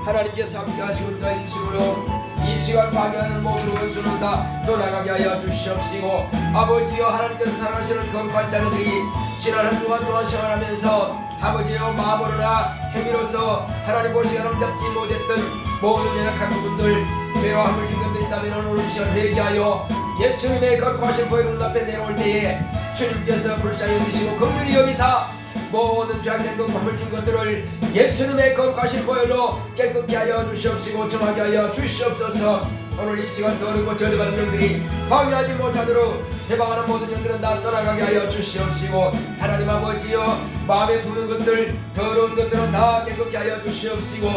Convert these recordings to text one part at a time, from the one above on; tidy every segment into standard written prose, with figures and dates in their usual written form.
하나님께서 함께 하시는 자 인심으로 이 시간 방해하는 모든 원수는 다 떠나가게 하여 주시옵시고, 아버지여 하나님께서 사랑하시는 거룩한 자녀들이 지난 한 주간 동안 생활하면서 아버지여 마음으로나 행위로서 하나님 보시기에 아름답지 못했던 모든 연약한 부분들, 죄와 함을 힘든 것들이 있다면 오늘 이 시간 회개하여 예수님의 거룩하신 보혈 눈앞에 내놓을 때에 주님께서 불쌍히 여기시고 긍휼히 여기사 모든 죄악된 것 허물진 것들을 예수님의 거룩하신 보혈로 깨끗게 하여 주시옵시고 정하게 하여 주시옵소서. 오늘 이 시간 더럽고 저주받은 영들이 방해하지 못하도록 해방하는 모든 영들은 다 떠나가게 하여 주시옵시고, 하나님 아버지여 마음에 부는 것들 더러운 것들은 다 깨끗게 하여 주시옵시고,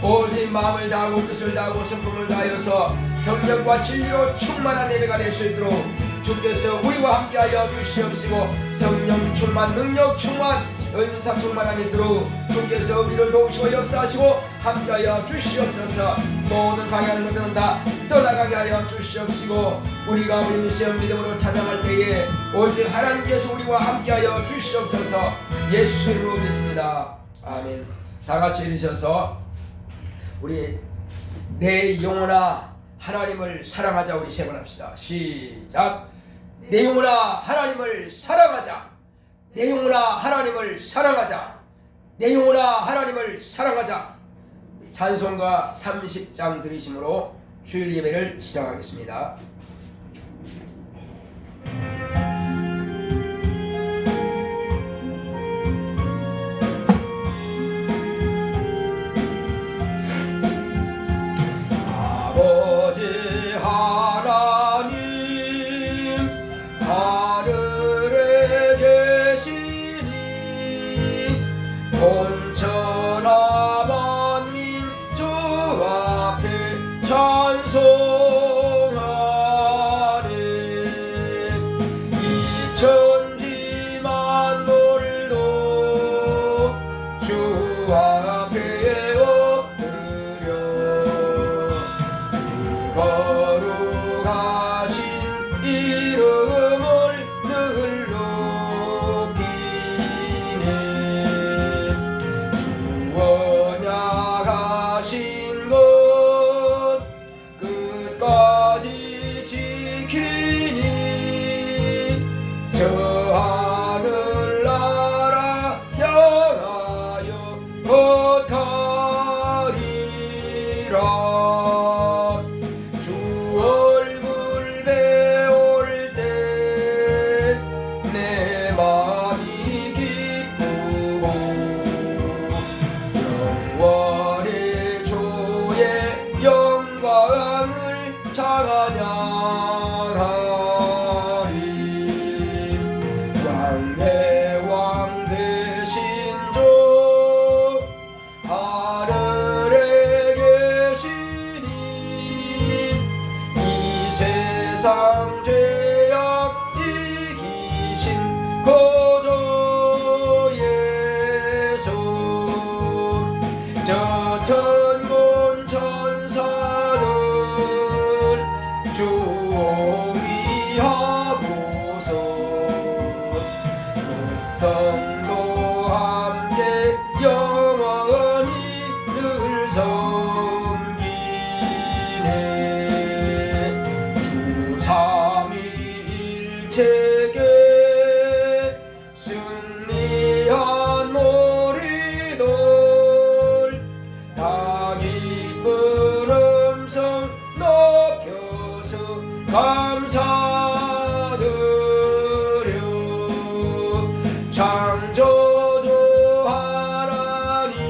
오직 마음을 다하고 뜻을 다하고 성품을 다하여서 성령과 진리로 충만한 예배가 될 수 있도록 주께서 우리와 함께하여 주시옵시고, 성령 충만, 능력 충만, 은사 충만함이 있도록 주께서 우리를 도우시고 역사하시고 함께하여 주시옵소서. 모든 방해하는 것들은 다 떠나가게 하여 주시옵시고, 우리가 우리 시험 믿음으로 찬양할 때에 오직 하나님께서 우리와 함께하여 주시옵소서. 예수 이름으로 믿습니다. 아멘. 다같이 이르셔서 우리 내 영혼아 하나님을 사랑하자. 우리 세 번 합시다. 시작. 내 영혼아 하나님을 사랑하자. 내 영혼아 하나님을 사랑하자. 내 영혼아 하나님을 사랑하자. 찬송가 30장 들으심으로 주일 예배를 시작하겠습니다. 아버지 하나님 하늘에 계시니 온천하 만민 주 앞에 찬송하네. 이 천지 만물도 주 앞에 엎드려 거룩하신 이름을 늘 높이네. 주 언약하신 것 끝까지 지키니 저 하늘나라 향하여 걷가리라. 주 얼굴 배울 때 내 마음이 기쁘고 영원히 주의 영광을 찬양하리. 왕의 왕 되신 주 하늘에 계시니 이 세상 죄악 이기신 거저의 손, 저 천군 천사들 주오미하고서 성도 함께 영원히 늘 섬기네. 주 삼위일체계 승리한 우리들 다 기쁜 음성 높여서 감사드려. 창조주 하나님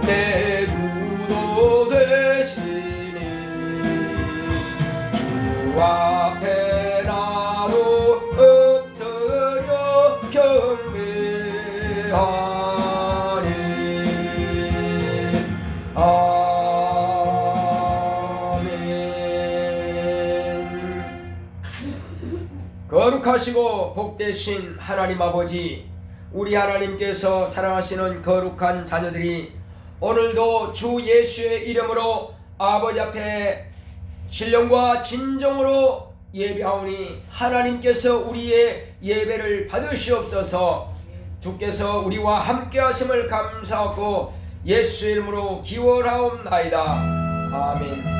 내 주도 되시니 주 앞에 나도 엎드려 경배하리. 거룩하시고 복되신 하나님 아버지, 우리 하나님께서 사랑하시는 거룩한 자녀들이 오늘도 주 예수의 이름으로 아버지 앞에 신령과 진정으로 예배하오니 하나님께서 우리의 예배를 받으시옵소서. 주께서 우리와 함께 하심을 감사하고 예수의 이름으로 기원하옵나이다. 아멘.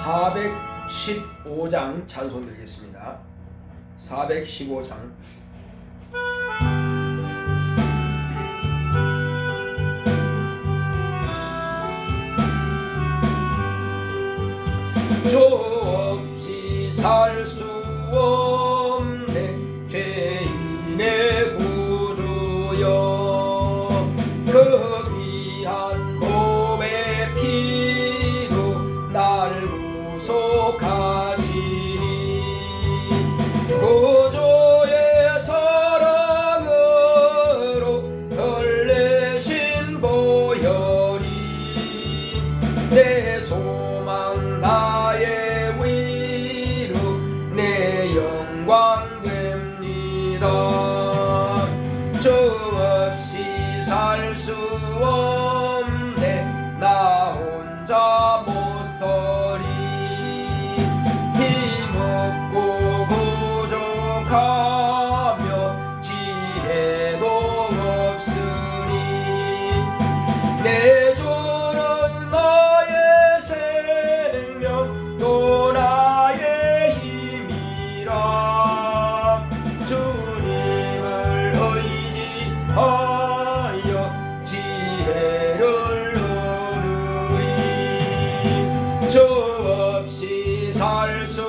(415장) 찬송 드리겠습니다. 415장. 주 없이 살 수 없네 죄인의 구주여, 그 귀한 몸의 피로 날 구속하시니, 구주의 사랑으로 흘리신 보혈이 내 소망 나의 위로 내 영광 됩니다. 주 없이 살 수 없네 나 혼자 못 서리, 힘없고 부족하며 지혜도 없으니, 내 주는 나의 생명 또 나의 힘이라, 주님을 의지하여 지혜를 얻으리. 주 없이 살 수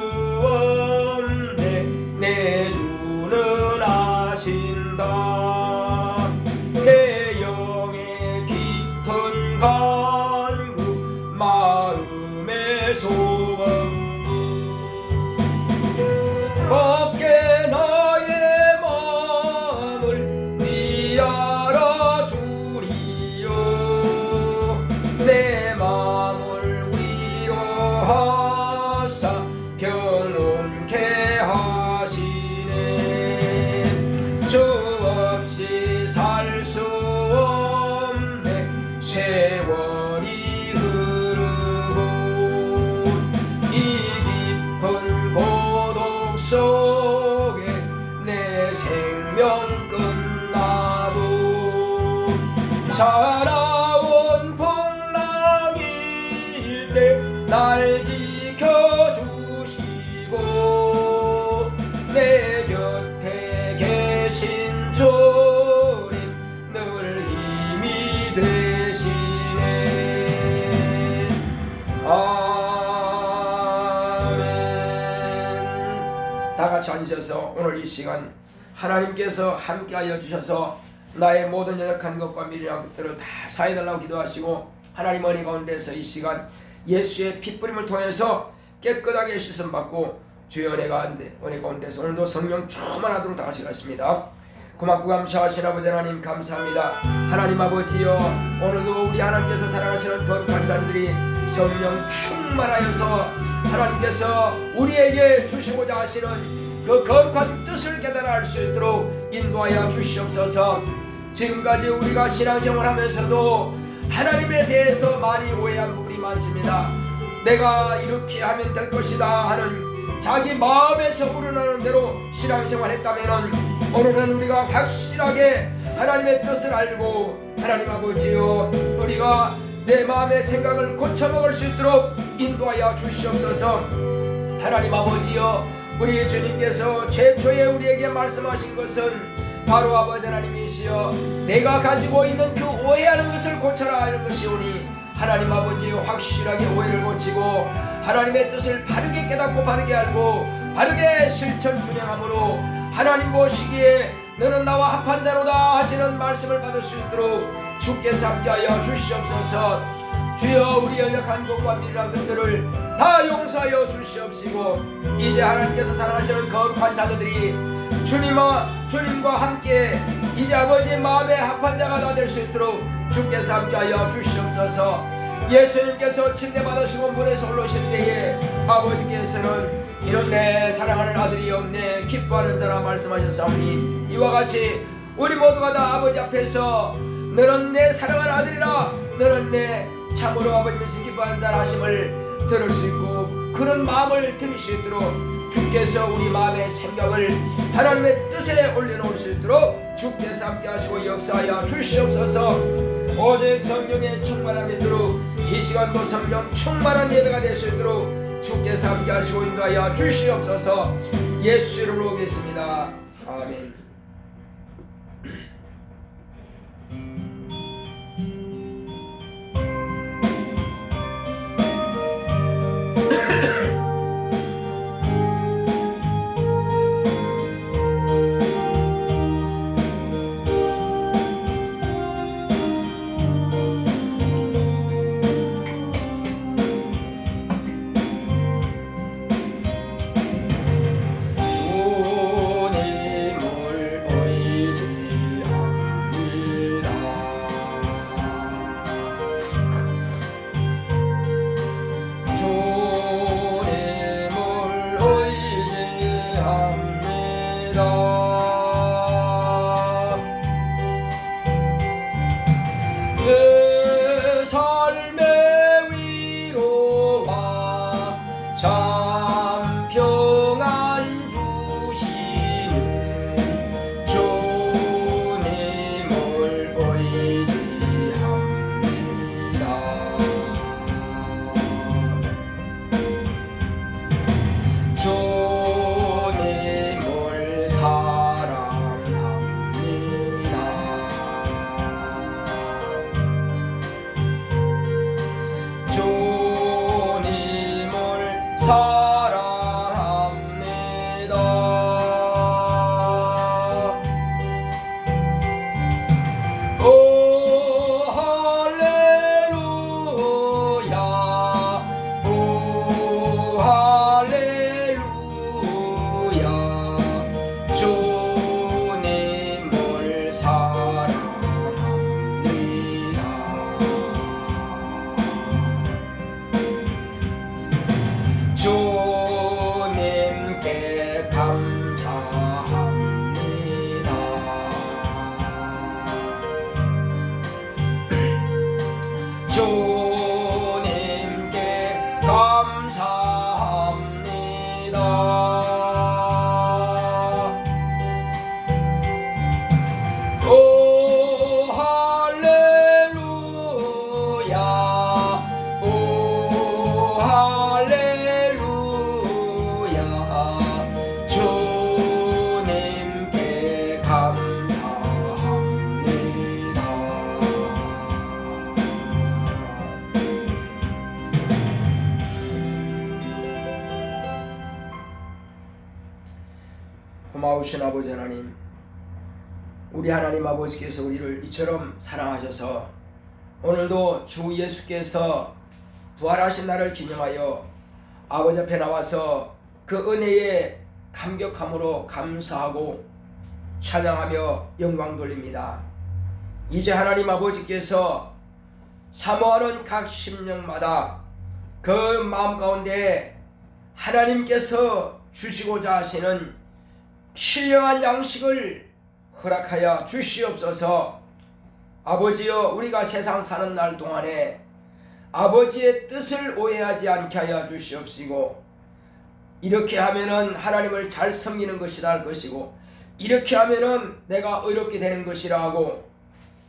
없네 내 주는 아신다. 내 영의 깊은 간구 마음의 소원, 밖에 나의 마음을 네 알아주리요, 내 마음을 위로하사 평온케 하시네. 주 없이 살 수 없네 세월이 흐르고, 이 깊은 고독 속에 내 생명 끝나도, 살아온 풍랑일 때 날 지켜주시고, 내 곁에 계신 주님 늘 힘이 되시네. 아멘. 다같이 앉으셔서 오늘 이 시간 하나님께서 함께하여 주셔서 나의 모든 연약한 것과 미련한 것들을 다 사해달라고 기도하시고, 하나님 은혜 가운데서 이 시간 예수의 핏부림을 통해서 깨끗하게 씻음받고 주의 은혜 가운데서 오늘도 성령 충만하도록 다 같이 가겠습니다. 고맙고 감사하신 아버지 하나님 감사합니다. 하나님 아버지여, 오늘도 우리 하나님께서 사랑하시는 거룩한 자들이 성령 충만하여서 하나님께서 우리에게 주시고자 하시는 그 거룩한 뜻을 깨달아 알 수 있도록 인도하여 주시옵소서. 지금까지 우리가 신앙생활 하면서도 하나님에 대해서 많이 오해한 부분이 많습니다. 내가 이렇게 하면 될 것이다 하는 자기 마음에서 우러나는 대로 신앙생활 했다면, 오늘은 우리가 확실하게 하나님의 뜻을 알고, 하나님 아버지요, 우리가 내 마음의 생각을 고쳐먹을 수 있도록 인도하여 주시옵소서. 하나님 아버지요, 우리 주님께서 최초에 우리에게 말씀하신 것은 바로 아버지 하나님이시여, 내가 가지고 있는 그 오해하는 것을 고쳐라 하는 것이오니, 하나님 아버지 확실하게 오해를 고치고 하나님의 뜻을 바르게 깨닫고 바르게 알고 바르게 실천 준행함으로 하나님 보시기에 너는 나와 합한 자로다 하시는 말씀을 받을 수 있도록 주께서 함께하여 주시옵소서. 주여 우리 연약한 것과 미련한 것들을 다 용서하여 주시옵시고 이제 하나님께서 사랑하시는 거룩한 자녀들이 주님과 함께 이제 아버지의 마음에 합한 자가 다 될 수 있도록 주께서 함께하여 주시옵소서. 예수님께서 침대 받으시고 물에서 올라오실 때에 아버지께서는 이런 내 사랑하는 아들이 없네 기뻐하는 자라 말씀하셨사오니 이와 같이 우리 모두가 다 아버지 앞에서 너는 내 사랑하는 아들이라 너는 내 참으로 아버지께서 기뻐하는 자라 하심을 들을 수 있고 그런 마음을 들을 수 있도록 주께서 우리 마음의 생각을 하나님의 뜻에 올려놓을 수 있도록 주께서 함께 하시고 역사하여 주시옵소서. 오직 성령의 충만함이 있도록 이 시간도 성령 충만한 예배가 될 수 있도록 주께서 함께 하시고 인도하여 주시옵소서. 예수 이름으로 오겠습니다. 아멘. 고마우신 아버지 하나님, 우리 하나님 아버지께서 우리를 이처럼 사랑하셔서 오늘도 주 예수께서 부활하신 날을 기념하여 아버지 앞에 나와서 그 은혜에 감격함으로 감사하고 찬양하며 영광 돌립니다. 이제 하나님 아버지께서 사모하는 각 심령마다 그 마음 가운데 하나님께서 주시고자 하시는 신령한 양식을 허락하여 주시옵소서. 아버지여, 우리가 세상 사는 날 동안에 아버지의 뜻을 오해하지 않게 하여 주시옵시고, 이렇게 하면은 하나님을 잘 섬기는 것이다 할 것이고, 이렇게 하면은 내가 의롭게 되는 것이라 하고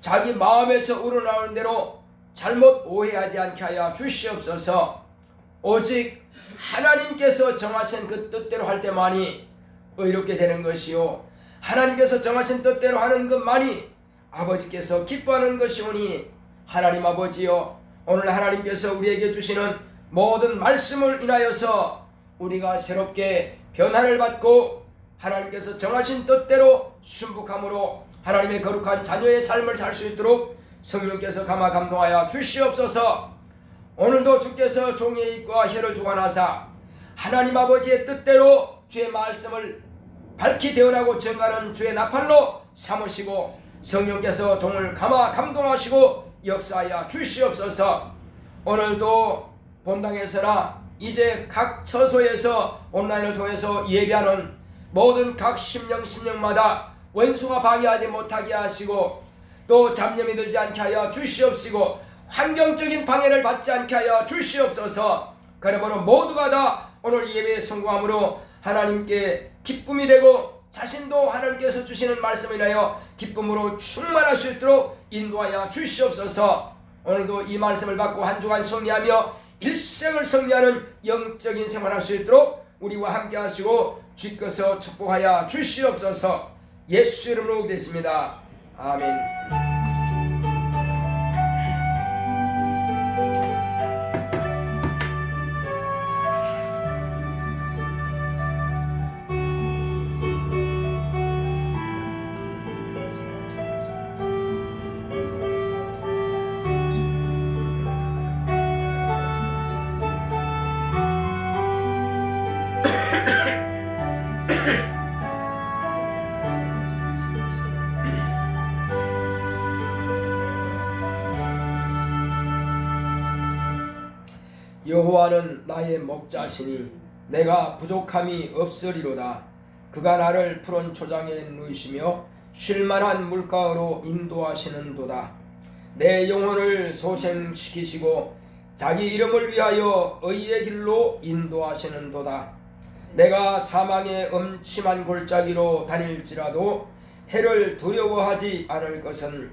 자기 마음에서 우러나오는 대로 잘못 오해하지 않게 하여 주시옵소서. 오직 하나님께서 정하신 그 뜻대로 할 때만이 의롭게 되는 것이요, 하나님께서 정하신 뜻대로 하는 것만이 아버지께서 기뻐하는 것이오니, 하나님 아버지여, 오늘 하나님께서 우리에게 주시는 모든 말씀을 인하여서 우리가 새롭게 변화를 받고 하나님께서 정하신 뜻대로 순복함으로 하나님의 거룩한 자녀의 삶을 살 수 있도록 성령께서 감화 감동하여 주시옵소서. 오늘도 주께서 종의 입과 혀를 주관하사 하나님 아버지의 뜻대로 주의 말씀을 밝히 대언하고 증가하는 주의 나팔로 삼으시고 성령께서 종을 감화 감동하시고 역사하여 주시옵소서. 오늘도 본당에서나 이제 각 처소에서 온라인을 통해서 예배하는 모든 각 심령마다 원수가 방해하지 못하게 하시고 또 잡념이 들지 않게 하여 주시옵시고 환경적인 방해를 받지 않게 하여 주시옵소서. 그러므로 모두가 다 오늘 예배에 성공함으로 하나님께 기쁨이 되고 자신도 하나님께서 주시는 말씀을 인하여 기쁨으로 충만할 수 있도록 인도하여 주시옵소서. 오늘도 이 말씀을 받고 한 주간 승리하며 일생을 승리하는 영적인 생활할 수 있도록 우리와 함께 하시고 주께서 축복하여 주시옵소서. 예수 이름으로 기도했습니다. 아멘. 여호와는 나의 목자시니 내가 부족함이 없으리로다. 그가 나를 푸른 초장에 누이시며 쉴만한 물가로 인도하시는도다. 내 영혼을 소생시키시고 자기 이름을 위하여 의의 길로 인도하시는도다. 내가 사망의 음침한 골짜기로 다닐지라도 해를 두려워하지 않을 것은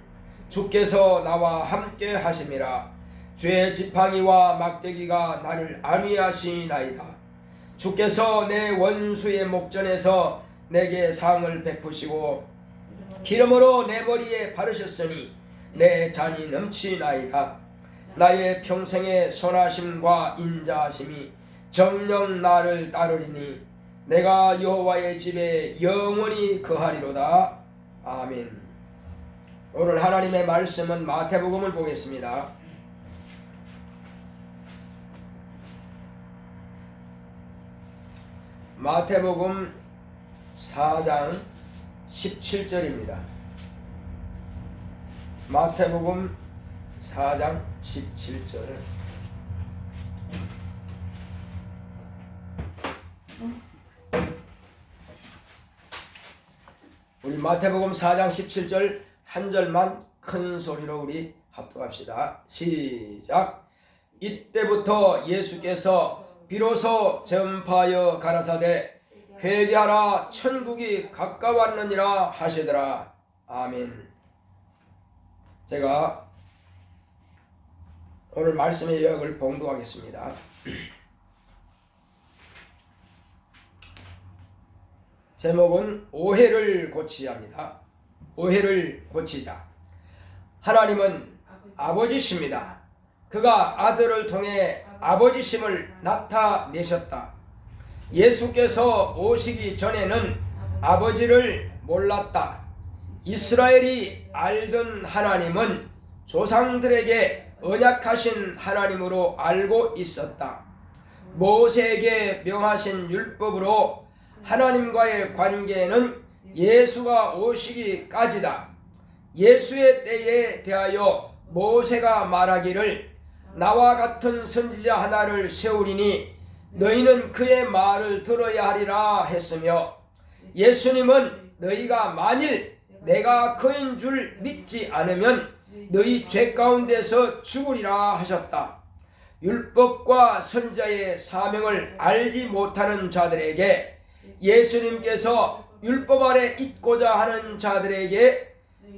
주께서 나와 함께 하심이라. 주의 지팡이와 막대기가 나를 안위하시나이다. 주께서 내 원수의 목전에서 내게 상을 베푸시고 기름으로 내 머리에 바르셨으니 내 잔이 넘치나이다. 나의 평생의 선하심과 인자하심이 정녕 나를 따르리니 내가 여호와의 집에 영원히 거하리로다. 아멘. 오늘 하나님의 말씀은 마태복음을 보겠습니다. 마태복음 4장 17절입니다. 마태복음 4장 17절. 우리 마태복음 4장 17절 한 절만 큰 소리로 우리 합독합시다. 시작. 이때부터 예수께서 비로소 전파하여 가라사대 회개하라 천국이 가까웠느니라 하시더라. 아멘. 제가 오늘 말씀의 요약을 봉독하겠습니다. 제목은 오해를 고치야 합니다. 오해를 고치자. 하나님은 아버지십니다. 그가 아들을 통해 아버지심을 나타내셨다. 예수께서 오시기 전에는 아버지를 몰랐다. 이스라엘이 알던 하나님은 조상들에게 언약하신 하나님으로 알고 있었다. 모세에게 명하신 율법으로 하나님과의 관계는 예수가 오시기까지다. 예수의 때에 대하여 모세가 말하기를 나와 같은 선지자 하나를 세우리니 너희는 그의 말을 들어야 하리라 했으며 예수님은 너희가 만일 내가 그인 줄 믿지 않으면 너희 죄 가운데서 죽으리라 하셨다. 율법과 선지자의 사명을 알지 못하는 자들에게 예수님께서 율법 아래 있고자 하는 자들에게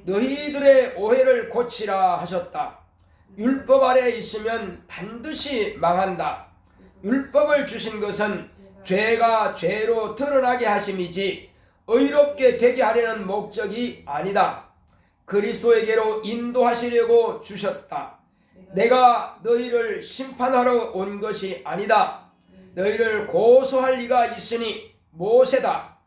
너희들의 오해를 고치라 하셨다. 율법 아래 있으면 반드시 망한다. 율법을 주신 것은 죄가 죄로 드러나게 하심이지 의롭게 되게 하려는 목적이 아니다. 그리스도에게로 인도하시려고 주셨다. 내가 너희를 심판하러 온 것이 아니다. 너희를 고소할 리가 있으니 모세다.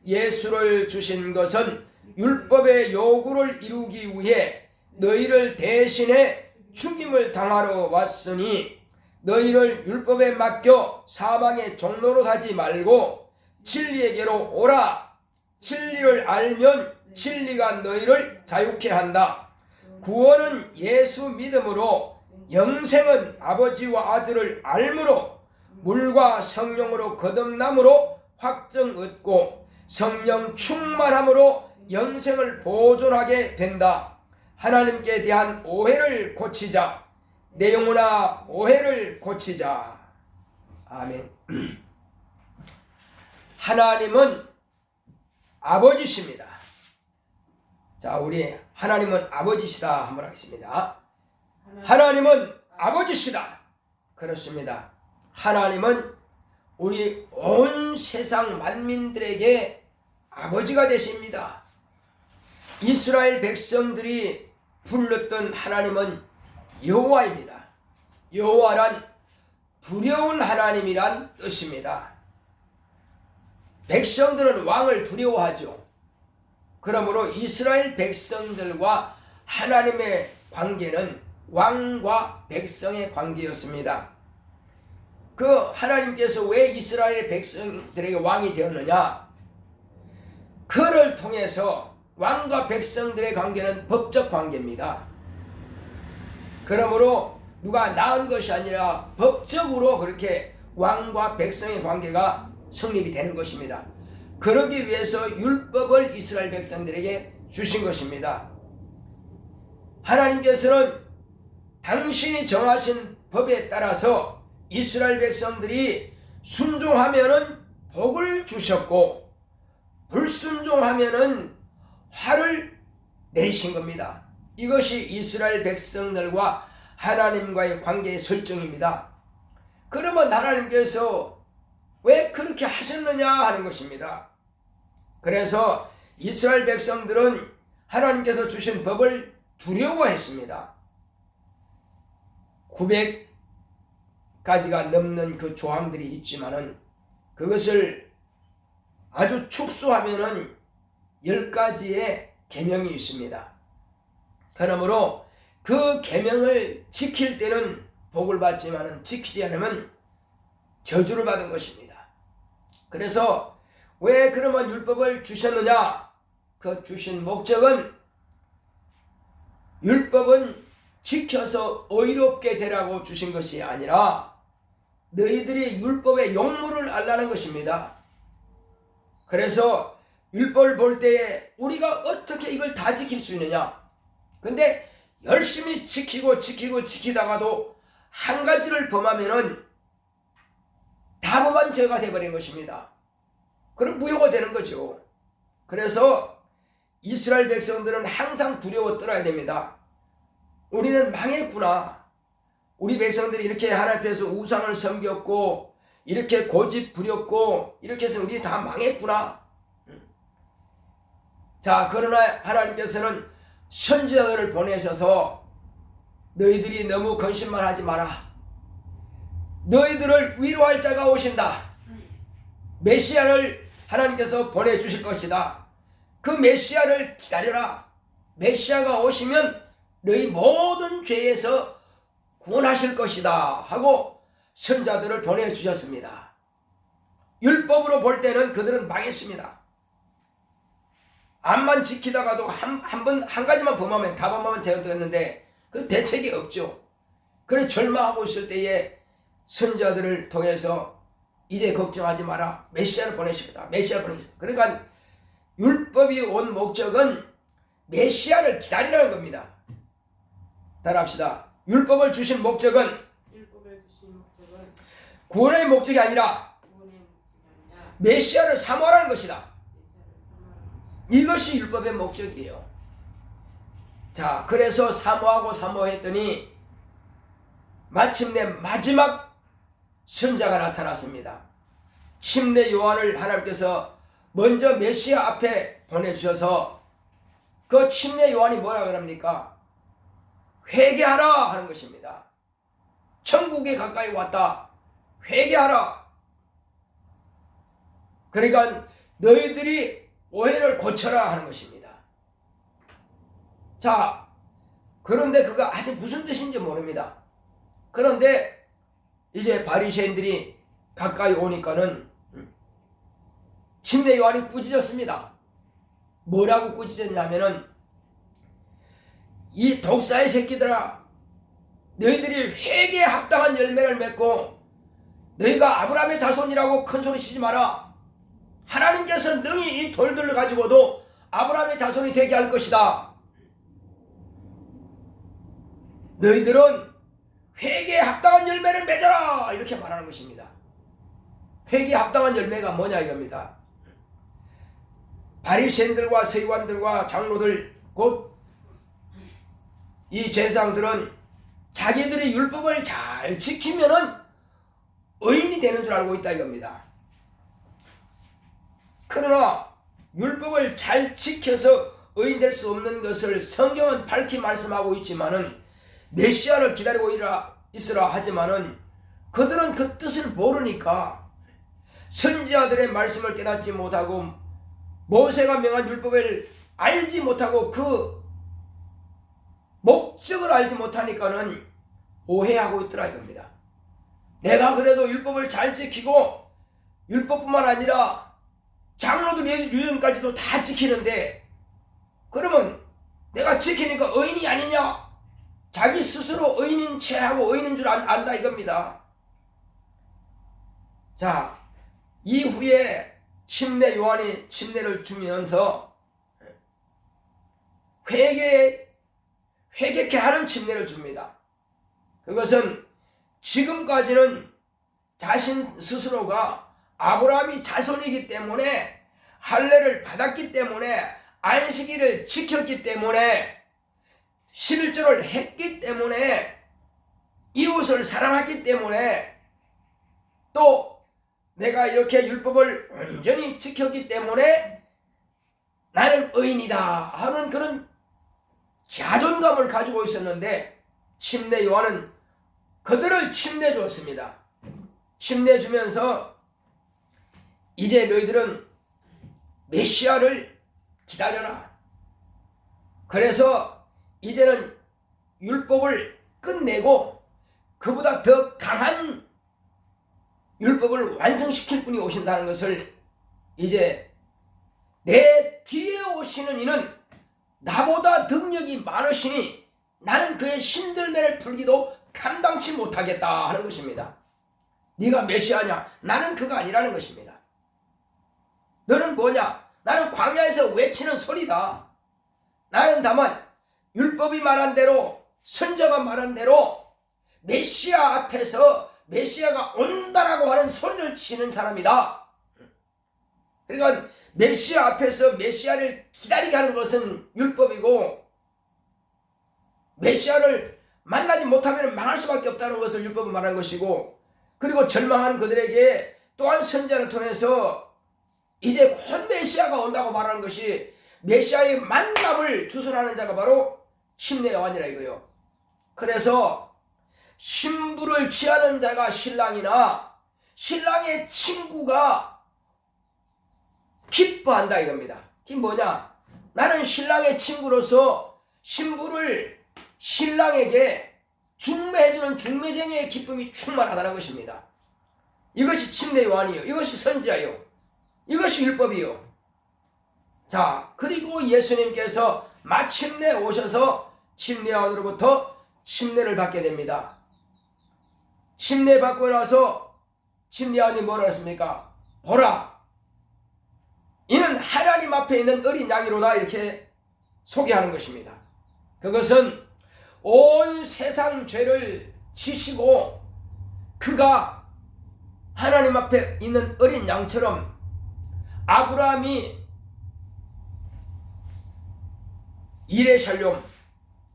예수를 주신 것은 율법의 요구를 이루기 위해 너희를 대신해 죽임을 당하러 왔으니 너희를 율법에 맡겨 사망의 종로로 가지 말고 진리에게로 오라. 진리를 알면 진리가 너희를 자유케 한다. 구원은 예수 믿음으로, 영생은 아버지와 아들을 알므로, 물과 성령으로 거듭남으로 확정 얻고 성령 충만함으로 영생을 보존하게 된다. 하나님께 대한 오해를 고치자. 내 영혼아, 오해를 고치자. 아멘. 하나님은 아버지십니다. 자, 우리 하나님은 아버지시다 한번 하겠습니다. 하나님은 아버지시다. 그렇습니다. 하나님은 우리 온 세상 만민들에게 아버지가 되십니다. 이스라엘 백성들이 불렀던 하나님은 여호와입니다. 여호와란 두려운 하나님이란 뜻입니다. 백성들은 왕을 두려워하죠. 그러므로 이스라엘 백성들과 하나님의 관계는 왕과 백성의 관계였습니다. 그 하나님께서 왜 이스라엘 백성들에게 왕이 되었느냐? 그를 통해서 왕과 백성들의 관계는 법적 관계입니다. 그러므로 누가 낳은 것이 아니라 법적으로 그렇게 왕과 백성의 관계가 성립이 되는 것입니다. 그러기 위해서 율법을 이스라엘 백성들에게 주신 것입니다. 하나님께서는 당신이 정하신 법에 따라서 이스라엘 백성들이 순종하면은 복을 주셨고 불순종하면은 화를 내리신 겁니다. 이것이 이스라엘 백성들과 하나님과의 관계의 설정입니다. 그러면 하나님께서 왜 그렇게 하셨느냐 하는 것입니다. 그래서 이스라엘 백성들은 하나님께서 주신 법을 두려워했습니다. 900가지가 넘는 그 조항들이 있지만은 그것을 아주 축소하면은 10가지의 계명이 있습니다. 그러므로 그 계명을 지킬 때는 복을 받지만은 지키지 않으면 저주를 받은 것입니다. 그래서 왜 그러면 율법을 주셨느냐? 그 주신 목적은 율법은 지켜서 의롭게 되라고 주신 것이 아니라 너희들이 율법의 용무를 알라는 것입니다. 그래서 율법을 볼 때에 우리가 어떻게 이걸 다 지킬 수 있느냐? 근데 열심히 지키다가도 한 가지를 범하면은 다 범한 죄가 되어버린 것입니다. 그럼 무효가 되는 거죠. 그래서 이스라엘 백성들은 항상 두려워 떨어야 됩니다. 우리는 망했구나. 우리 백성들이 이렇게 하나님 앞에서 우상을 섬겼고 이렇게 고집 부렸고 이렇게 해서 우리 다 망했구나. 자, 그러나 하나님께서는 선지자들을 보내셔서 너희들이 너무 근심만 하지 마라. 너희들을 위로할 자가 오신다. 메시아를 하나님께서 보내주실 것이다. 그 메시아를 기다려라. 메시아가 오시면 너희 모든 죄에서 구원하실 것이다 하고 선자들을 보내주셨습니다. 율법으로 볼 때는 그들은 망했습니다. 암만 지키다가도 한 가지만 범하면 다 범하면 되었는데 그 대책이 없죠. 그래 절망하고 있을 때에 선자들을 통해서 이제 걱정하지 마라. 메시아를 보내시겠다. 메시아를 보내시겠다. 그러니까 율법이 온 목적은 메시아를 기다리라는 겁니다. 따라합시다. 율법을 주신 목적은 구원의 목적이 아니라 메시아를 사모하라는 것이다. 이것이 율법의 목적이에요. 자, 그래서 사모했더니 마침내 마지막 선자가 나타났습니다. 침례 요한을 하나님께서 먼저 메시아 앞에 보내주셔서 그 침례 요한이 뭐라 그럽니까? 회개하라 하는 것입니다. 천국에 가까이 왔다. 회개하라. 그러니까 너희들이 오해를 고쳐라 하는 것입니다. 자, 그런데 그가 아직 무슨 뜻인지 모릅니다. 그런데 이제 바리새인들이 가까이 오니까는 침례 요한이 꾸짖었습니다. 뭐라고 꾸짖었냐면은 이 독사의 새끼들아, 너희들이 회개에 합당한 열매를 맺고 너희가 아브라함의 자손이라고 큰소리 치지 마라. 하나님께서 능히 이 돌들을 가지고도 아브라함의 자손이 되게 할 것이다. 너희들은 회개에 합당한 열매를 맺어라, 이렇게 말하는 것입니다. 회개에 합당한 열매가 뭐냐 이겁니다. 바리새인들과 서기관들과 장로들 곧 이 제사장들은 자기들이 율법을 잘 지키면은 의인이 되는 줄 알고 있다 이겁니다. 그러나 율법을 잘 지켜서 의인 될 수 없는 것을 성경은 밝히 말씀하고 있지만은 메시아를 기다리고 있으라 하지만은 그들은 그 뜻을 모르니까 선지자들의 말씀을 깨닫지 못하고 모세가 명한 율법을 알지 못하고 그 목적을 알지 못하니까는 오해하고 있더라 이겁니다. 내가 그래도 율법을 잘 지키고 율법뿐만 아니라 장로들 유형까지도 다 지키는데 그러면 내가 지키니까 의인이 아니냐? 자기 스스로 의인인 체하고 의인인 줄 안다 이겁니다. 자, 이후에 침례 요한이 침례를 주면서 회개케 하는 침례를 줍니다. 그것은 지금까지는 자신 스스로가 아브라함이 자손이기 때문에 할례를 받았기 때문에 안식일을 지켰기 때문에 11절을 했기 때문에 이웃을 사랑했기 때문에 또 내가 이렇게 율법을 온전히 지켰기 때문에 나는 의인이다 하는 그런 자존감을 가지고 있었는데 침례 요한은 그들을 침례 주었습니다. 침례 주면서 이제 너희들은 메시아를 기다려라. 그래서 이제는 율법을 끝내고 그보다 더 강한 율법을 완성시킬 분이 오신다는 것을 이제 내 뒤에 오시는 이는 나보다 능력이 많으시니 나는 그의 신들매를 풀기도 감당치 못하겠다 하는 것입니다. 네가 메시아냐? 나는 그가 아니라는 것입니다. 너는 뭐냐? 나는 광야에서 외치는 소리다. 나는 다만 율법이 말한 대로 선자가 말한 대로 메시아 앞에서 메시아가 온다라고 하는 소리를 치는 사람이다. 그러니까 메시아 앞에서 메시아를 기다리게 하는 것은 율법이고 메시아를 만나지 못하면 망할 수밖에 없다는 것을 율법은 말한 것이고 그리고 절망하는 그들에게 또한 선자를 통해서 이제 곧 메시아가 온다고 말하는 것이 메시아의 만남을 주선하는 자가 바로 침례 요한이라 이거요. 그래서 신부를 취하는 자가 신랑이나 신랑의 친구가 기뻐한다 이겁니다. 그게 뭐냐? 나는 신랑의 친구로서 신부를 신랑에게 중매해주는 중매쟁이의 기쁨이 충만하다는 것입니다. 이것이 침례 요한이요. 이것이 선지자요. 이것이 율법이요. 자, 그리고 예수님께서 마침내 오셔서 침례 요한으로부터 침례를 받게 됩니다. 침례 받고 나서 침례 요한이 뭐라 했습니까? 보라, 이는 하나님 앞에 있는 어린 양이로다 이렇게 소개하는 것입니다. 그것은 온 세상 죄를 지시고 그가 하나님 앞에 있는 어린 양처럼 아브라함이 이레샬롬,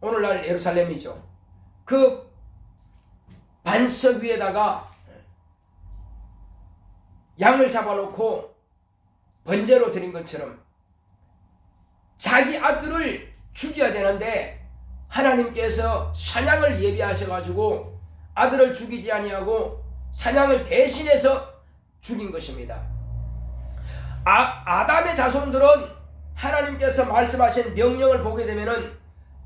오늘날 예루살렘이죠. 그 반석 위에다가 양을 잡아놓고 번제로 드린 것처럼 자기 아들을 죽여야 되는데 하나님께서 사냥을 예비하셔가지고 아들을 죽이지 아니하고 사냥을 대신해서 죽인 것입니다. 아담의 자손들은 하나님께서 말씀하신 명령을 보게 되면은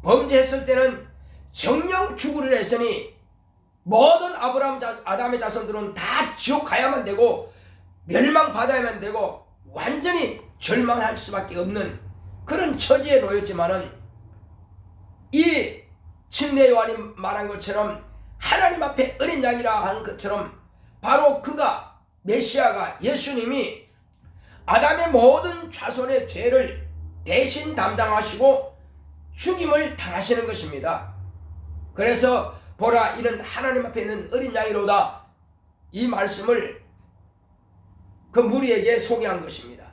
범죄했을 때는 정령 죽으려 했으니 모든 아담의 자손들은 다 지옥 가야만 되고 멸망받아야만 되고 완전히 절망할 수밖에 없는 그런 처지에 놓였지만은 이 침례 요한이 말한 것처럼 하나님 앞에 어린 양이라 하는 것처럼 바로 그가 메시아가 예수님이 아담의 모든 자손의 죄를 대신 담당하시고 죽임을 당하시는 것입니다. 그래서 보라 이는 하나님 앞에 있는 어린 양이로다, 이 말씀을 그 무리에게 소개한 것입니다.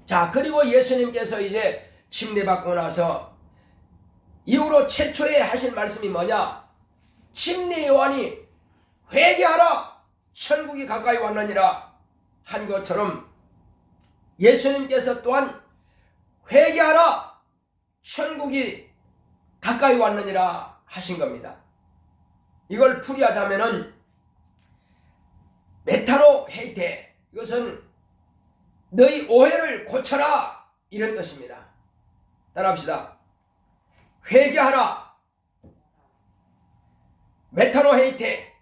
자, 그리고 예수님께서 이제 침례받고 나서 이후로 최초에 하신 말씀이 뭐냐? 침례 요한이 회개하라 천국이 가까이 왔느니라 한 것처럼 예수님께서 또한 회개하라 천국이 가까이 왔느니라 하신 겁니다. 이걸 풀이하자면은 메타노 헤이테, 이것은 너희 오해를 고쳐라 이런 뜻입니다. 따라합시다. 회개하라. 메타노 헤이테,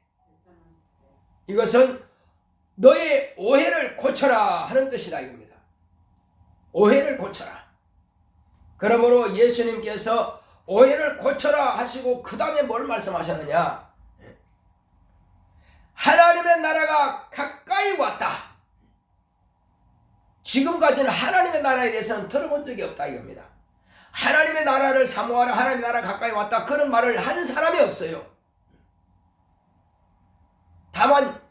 이것은 너의 오해를 고쳐라 하는 뜻이다 이겁니다. 오해를 고쳐라. 그러므로 예수님께서 오해를 고쳐라 하시고 그 다음에 뭘 말씀하셨느냐? 하나님의 나라가 가까이 왔다. 지금까지는 하나님의 나라에 대해서는 들어본 적이 없다 이겁니다. 하나님의 나라를 사모하라, 하나님의 나라가 가까이 왔다, 그런 말을 한 사람이 없어요. 다만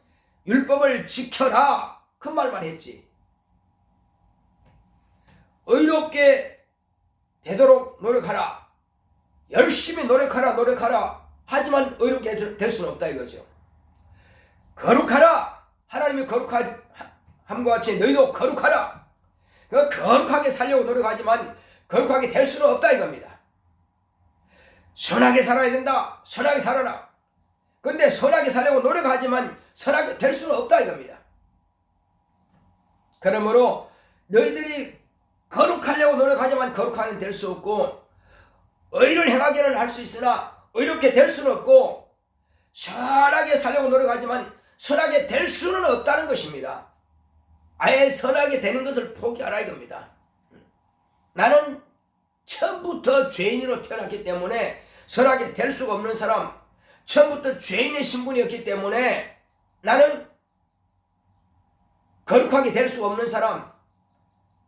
율법을 지켜라 그 말만 했지. 의롭게 되도록 노력하라, 열심히 노력하라 하지만 의롭게 될 수는 없다 이거죠. 거룩하라, 하나님이 거룩함과 같이 너희도 거룩하라. 그 거룩하게 살려고 노력하지만 거룩하게 될 수는 없다 이겁니다. 선하게 살아야 된다, 선하게 살아라. 근데 선하게 살려고 노력하지만 선하게 될 수는 없다 이겁니다. 그러므로 너희들이 거룩하려고 노력하지만 거룩하게 될 수 없고, 의를 행하기는 할 수 있으나 의롭게 될 수는 없고, 선하게 살려고 노력하지만 선하게 될 수는 없다는 것입니다. 아예 선하게 되는 것을 포기하라 이겁니다. 나는 처음부터 죄인으로 태어났기 때문에 선하게 될 수가 없는 사람, 처음부터 죄인의 신분이었기 때문에 나는 거룩하게 될 수가 없는 사람,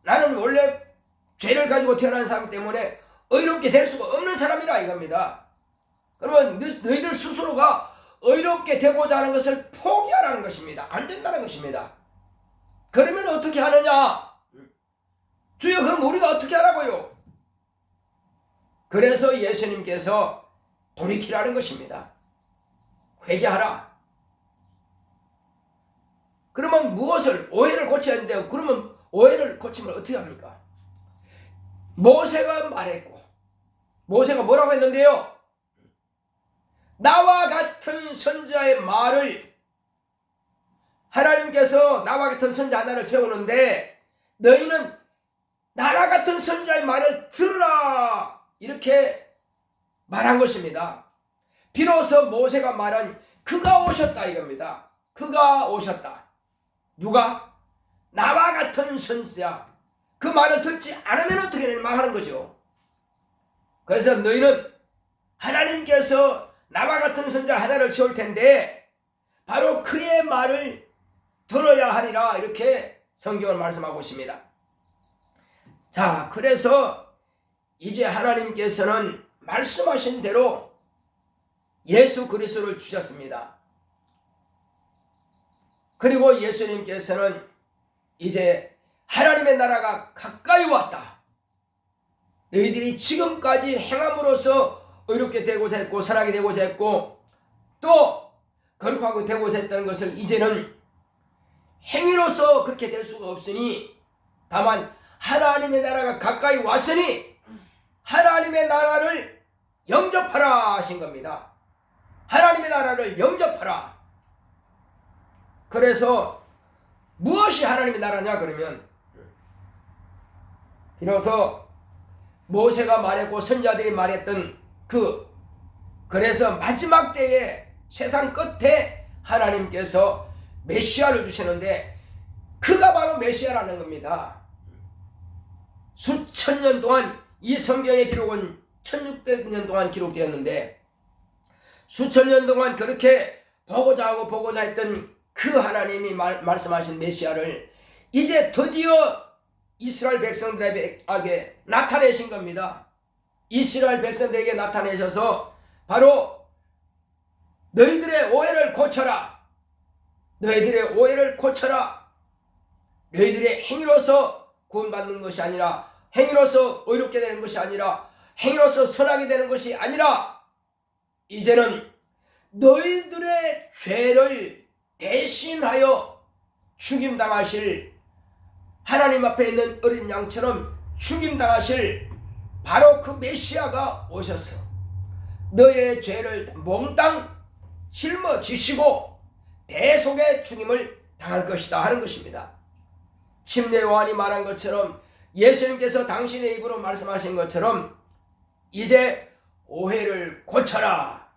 나는 원래 죄를 가지고 태어난 사람이기 때문에 의롭게 될 수가 없는 사람이라 이겁니다. 그러면 너희들 스스로가 의롭게 되고자 하는 것을 포기하라는 것입니다. 안 된다는 것입니다. 그러면 어떻게 하느냐? 주여, 그럼 우리가 어떻게 하라고요? 그래서 예수님께서 돌이키라는 것입니다. 회개하라. 그러면 무엇을? 오해를 고쳐야 하는데요. 그러면 오해를 고치면 어떻게 합니까? 모세가 말했고, 모세가 뭐라고 했는데요? 나와 같은 선지자의 말을, 하나님께서 나와 같은 선지자 하나를 세우는데 너희는 나와 같은 선지자의 말을 들으라 이렇게 말한 것입니다. 비로소 모세가 말한 그가 오셨다 이겁니다. 그가 오셨다. 누가? 나와 같은 선지자. 그 말을 듣지 않으면 어떻게 되는 말하는 거죠. 그래서 너희는 하나님께서 나와 같은 선지자 하나를 세울 텐데 바로 그의 말을 들어야 하리라 이렇게 성경을 말씀하고 있습니다. 자, 그래서 이제 하나님께서는 말씀하신 대로 예수 그리스도를 주셨습니다. 그리고 예수님께서는 이제 하나님의 나라가 가까이 왔다. 너희들이 지금까지 행함으로써 의롭게 되고자 했고 선하게 되고자 했고 또 거룩하게 되고자 했다는 것을 이제는 행위로서 그렇게 될 수가 없으니 다만 하나님의 나라가 가까이 왔으니 하나님의 나라를 영접하라 하신 겁니다. 하나님의 나라를 영접하라. 그래서 무엇이 하나님의 나라냐 그러면 비로소 모세가 말했고 선지자들이 말했던 그래서 마지막 때에 세상 끝에 하나님께서 메시아를 주시는데 그가 바로 메시아라는 겁니다. 수천 년 동안 이 성경의 기록은 1600년 동안 기록되었는데 수천 년 동안 그렇게 보고자 하고 보고자 했던 그 하나님이 말씀하신 메시아를 이제 드디어 이스라엘 백성들에게 나타내신 겁니다. 이스라엘 백성들에게 나타내셔서 바로 너희들의 오해를 고쳐라. 너희들의 오해를 고쳐라. 너희들의 행위로서 구원받는 것이 아니라, 행위로서 의롭게 되는 것이 아니라, 행위로서 선하게 되는 것이 아니라 이제는 너희들의 죄를 대신하여 죽임당하실, 하나님 앞에 있는 어린 양처럼 죽임당하실 바로 그 메시아가 오셔서 너희의 죄를 몽땅 짊어지시고 대속의 죽임을 당할 것이다 하는 것입니다. 침례 요한이 말한 것처럼, 예수님께서 당신의 입으로 말씀하신 것처럼 이제 오해를 고쳐라.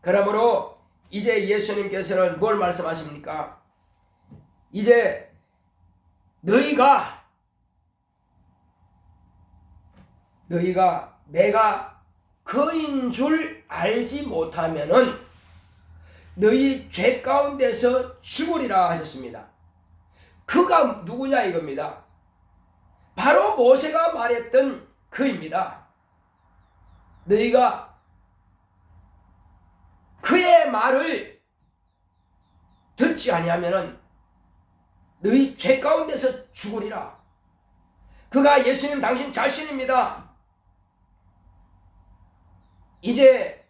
그러므로 이제 예수님께서는 뭘 말씀하십니까? 이제 너희가 내가 그인 줄 알지 못하면은 너희 죄 가운데서 죽으리라 하셨습니다. 그가 누구냐 이겁니다. 바로 모세가 말했던 그입니다. 너희가 그의 말을 듣지 아니하면은 너희 죄 가운데서 죽으리라. 그가 예수님 당신 자신입니다. 이제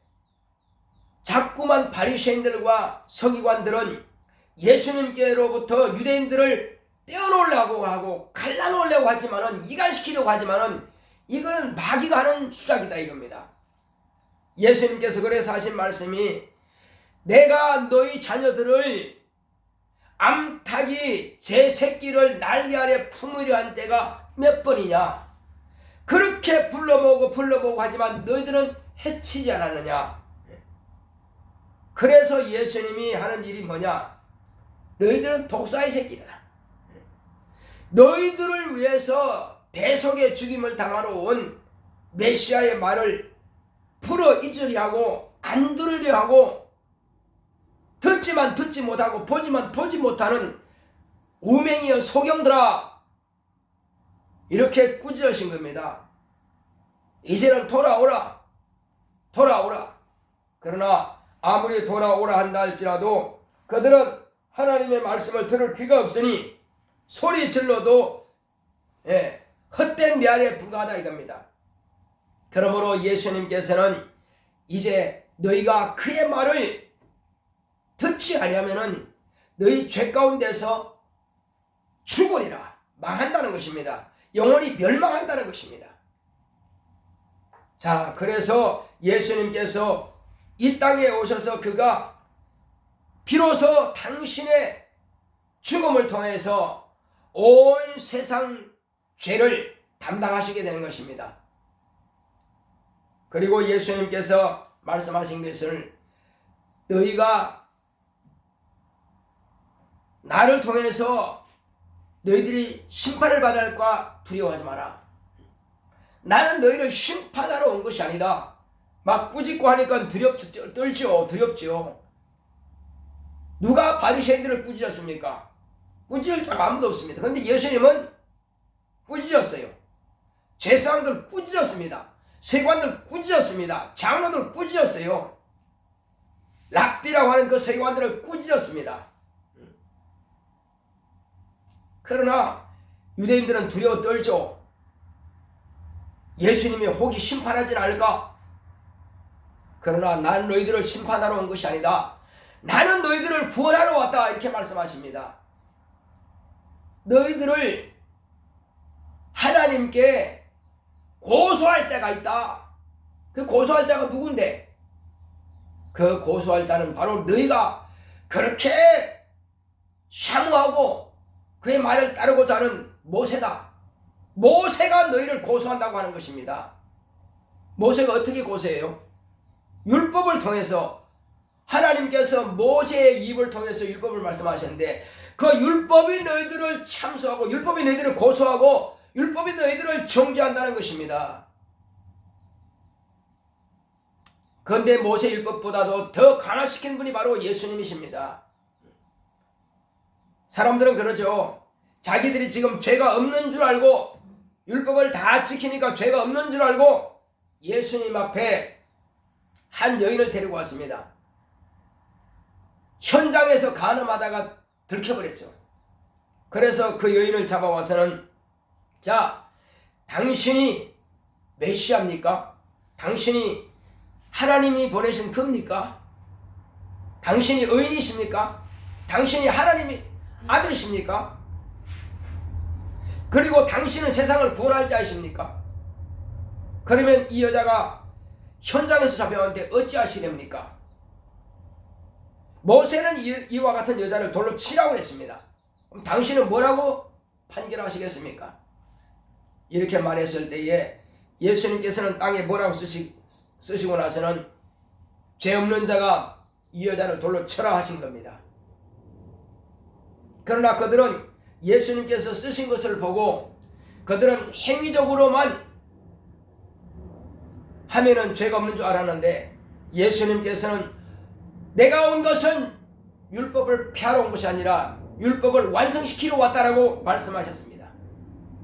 자꾸만 바리새인들과 서기관들은 예수님께로부터 유대인들을 떼어놓으려고 하고 갈라놓으려고 하지만은, 이간시키려고 하지만은 이거는 마귀가 하는 수작이다 이겁니다. 예수님께서 그래서 하신 말씀이, 내가 너희 자녀들을 암탉이 제 새끼를 날개 아래 품으려 한 때가 몇 번이냐. 그렇게 불러보고 하지만 너희들은 해치지 않았느냐. 그래서 예수님이 하는 일이 뭐냐. 너희들은 독사의 새끼다. 너희들을 위해서 대속의 죽임을 당하러 온 메시아의 말을 풀어 잊으려 하고 안 들으려 하고 듣지만 듣지 못하고 보지만 보지 못하는 우맹이여 소경들아, 이렇게 꾸짖으신 겁니다. 이제는 돌아오라. 그러나 아무리 돌아오라 한다 할지라도 그들은 하나님의 말씀을 들을 귀가 없으니 소리 질러도 헛된 메아리에 불과하다 이겁니다. 그러므로 예수님께서는 이제 너희가 그의 말을 듣지 아니하면은 너희 죄 가운데서 죽으리라, 망한다는 것입니다. 영원히 멸망한다는 것입니다. 자, 그래서 예수님께서 이 땅에 오셔서 그가 비로소 당신의 죽음을 통해서 온 세상 죄를 담당하시게 되는 것입니다. 그리고 예수님께서 말씀하신 것을, 너희가 나를 통해서 너희들이 심판을 받을까 두려워하지 마라. 나는 너희를 심판하러 온 것이 아니다. 막 꾸짖고 하니까 두렵죠. 누가 바리새인들을 꾸짖었습니까? 꾸짖을 자가 아무도 없습니다. 그런데 예수님은 꾸짖었어요. 제사장들 꾸짖었습니다. 세관들 꾸짖었습니다. 장로들 꾸짖었어요. 랍비라고 하는 그 세관들을 꾸짖었습니다. 그러나 유대인들은 두려워 떨죠. 예수님이 혹이 심판하진 않을까? 그러나 나는 너희들을 심판하러 온 것이 아니다. 나는 너희들을 구원하러 왔다. 이렇게 말씀하십니다. 너희들을 하나님께 고소할 자가 있다. 그 고소할 자가 누군데? 그 고소할 자는 바로 너희가 그렇게 사모하고 그의 말을 따르고자 하는 모세다. 모세가 너희를 고소한다고 하는 것입니다. 모세가 어떻게 고소해요? 율법을 통해서 하나님께서 모세의 입을 통해서 율법을 말씀하셨는데 그 율법이 너희들을 참수하고 율법이 너희들을 고소하고 율법이 너희들을 정죄한다는 것입니다. 그런데 모세 율법보다도 더 강화시킨 분이 바로 예수님이십니다. 사람들은 그러죠. 자기들이 지금 죄가 없는 줄 알고 율법을 다 지키니까 죄가 없는 줄 알고 예수님 앞에 한 여인을 데리고 왔습니다. 현장에서 간음하다가 들켜버렸죠. 그래서 그 여인을 잡아와서는 자, 당신이 메시아입니까? 당신이 하나님이 보내신 겁니까? 당신이 의인이십니까? 당신이 하나님의 아들이십니까? 그리고 당신은 세상을 구원할 자이십니까? 그러면 이 여자가 현장에서 잡혀왔는데 어찌하시렵니까? 모세는 이와 같은 여자를 돌로 치라고 했습니다. 그럼 당신은 뭐라고 판결하시겠습니까? 이렇게 말했을 때에 예수님께서는 땅에 뭐라고 쓰시고 나서는 죄 없는 자가 이 여자를 돌로 쳐라 하신 겁니다. 그러나 그들은 예수님께서 쓰신 것을 보고 그들은 행위적으로만 하면은 죄가 없는 줄 알았는데 예수님께서는 내가 온 것은 율법을 폐하러 온 것이 아니라 율법을 완성시키러 왔다라고 말씀하셨습니다.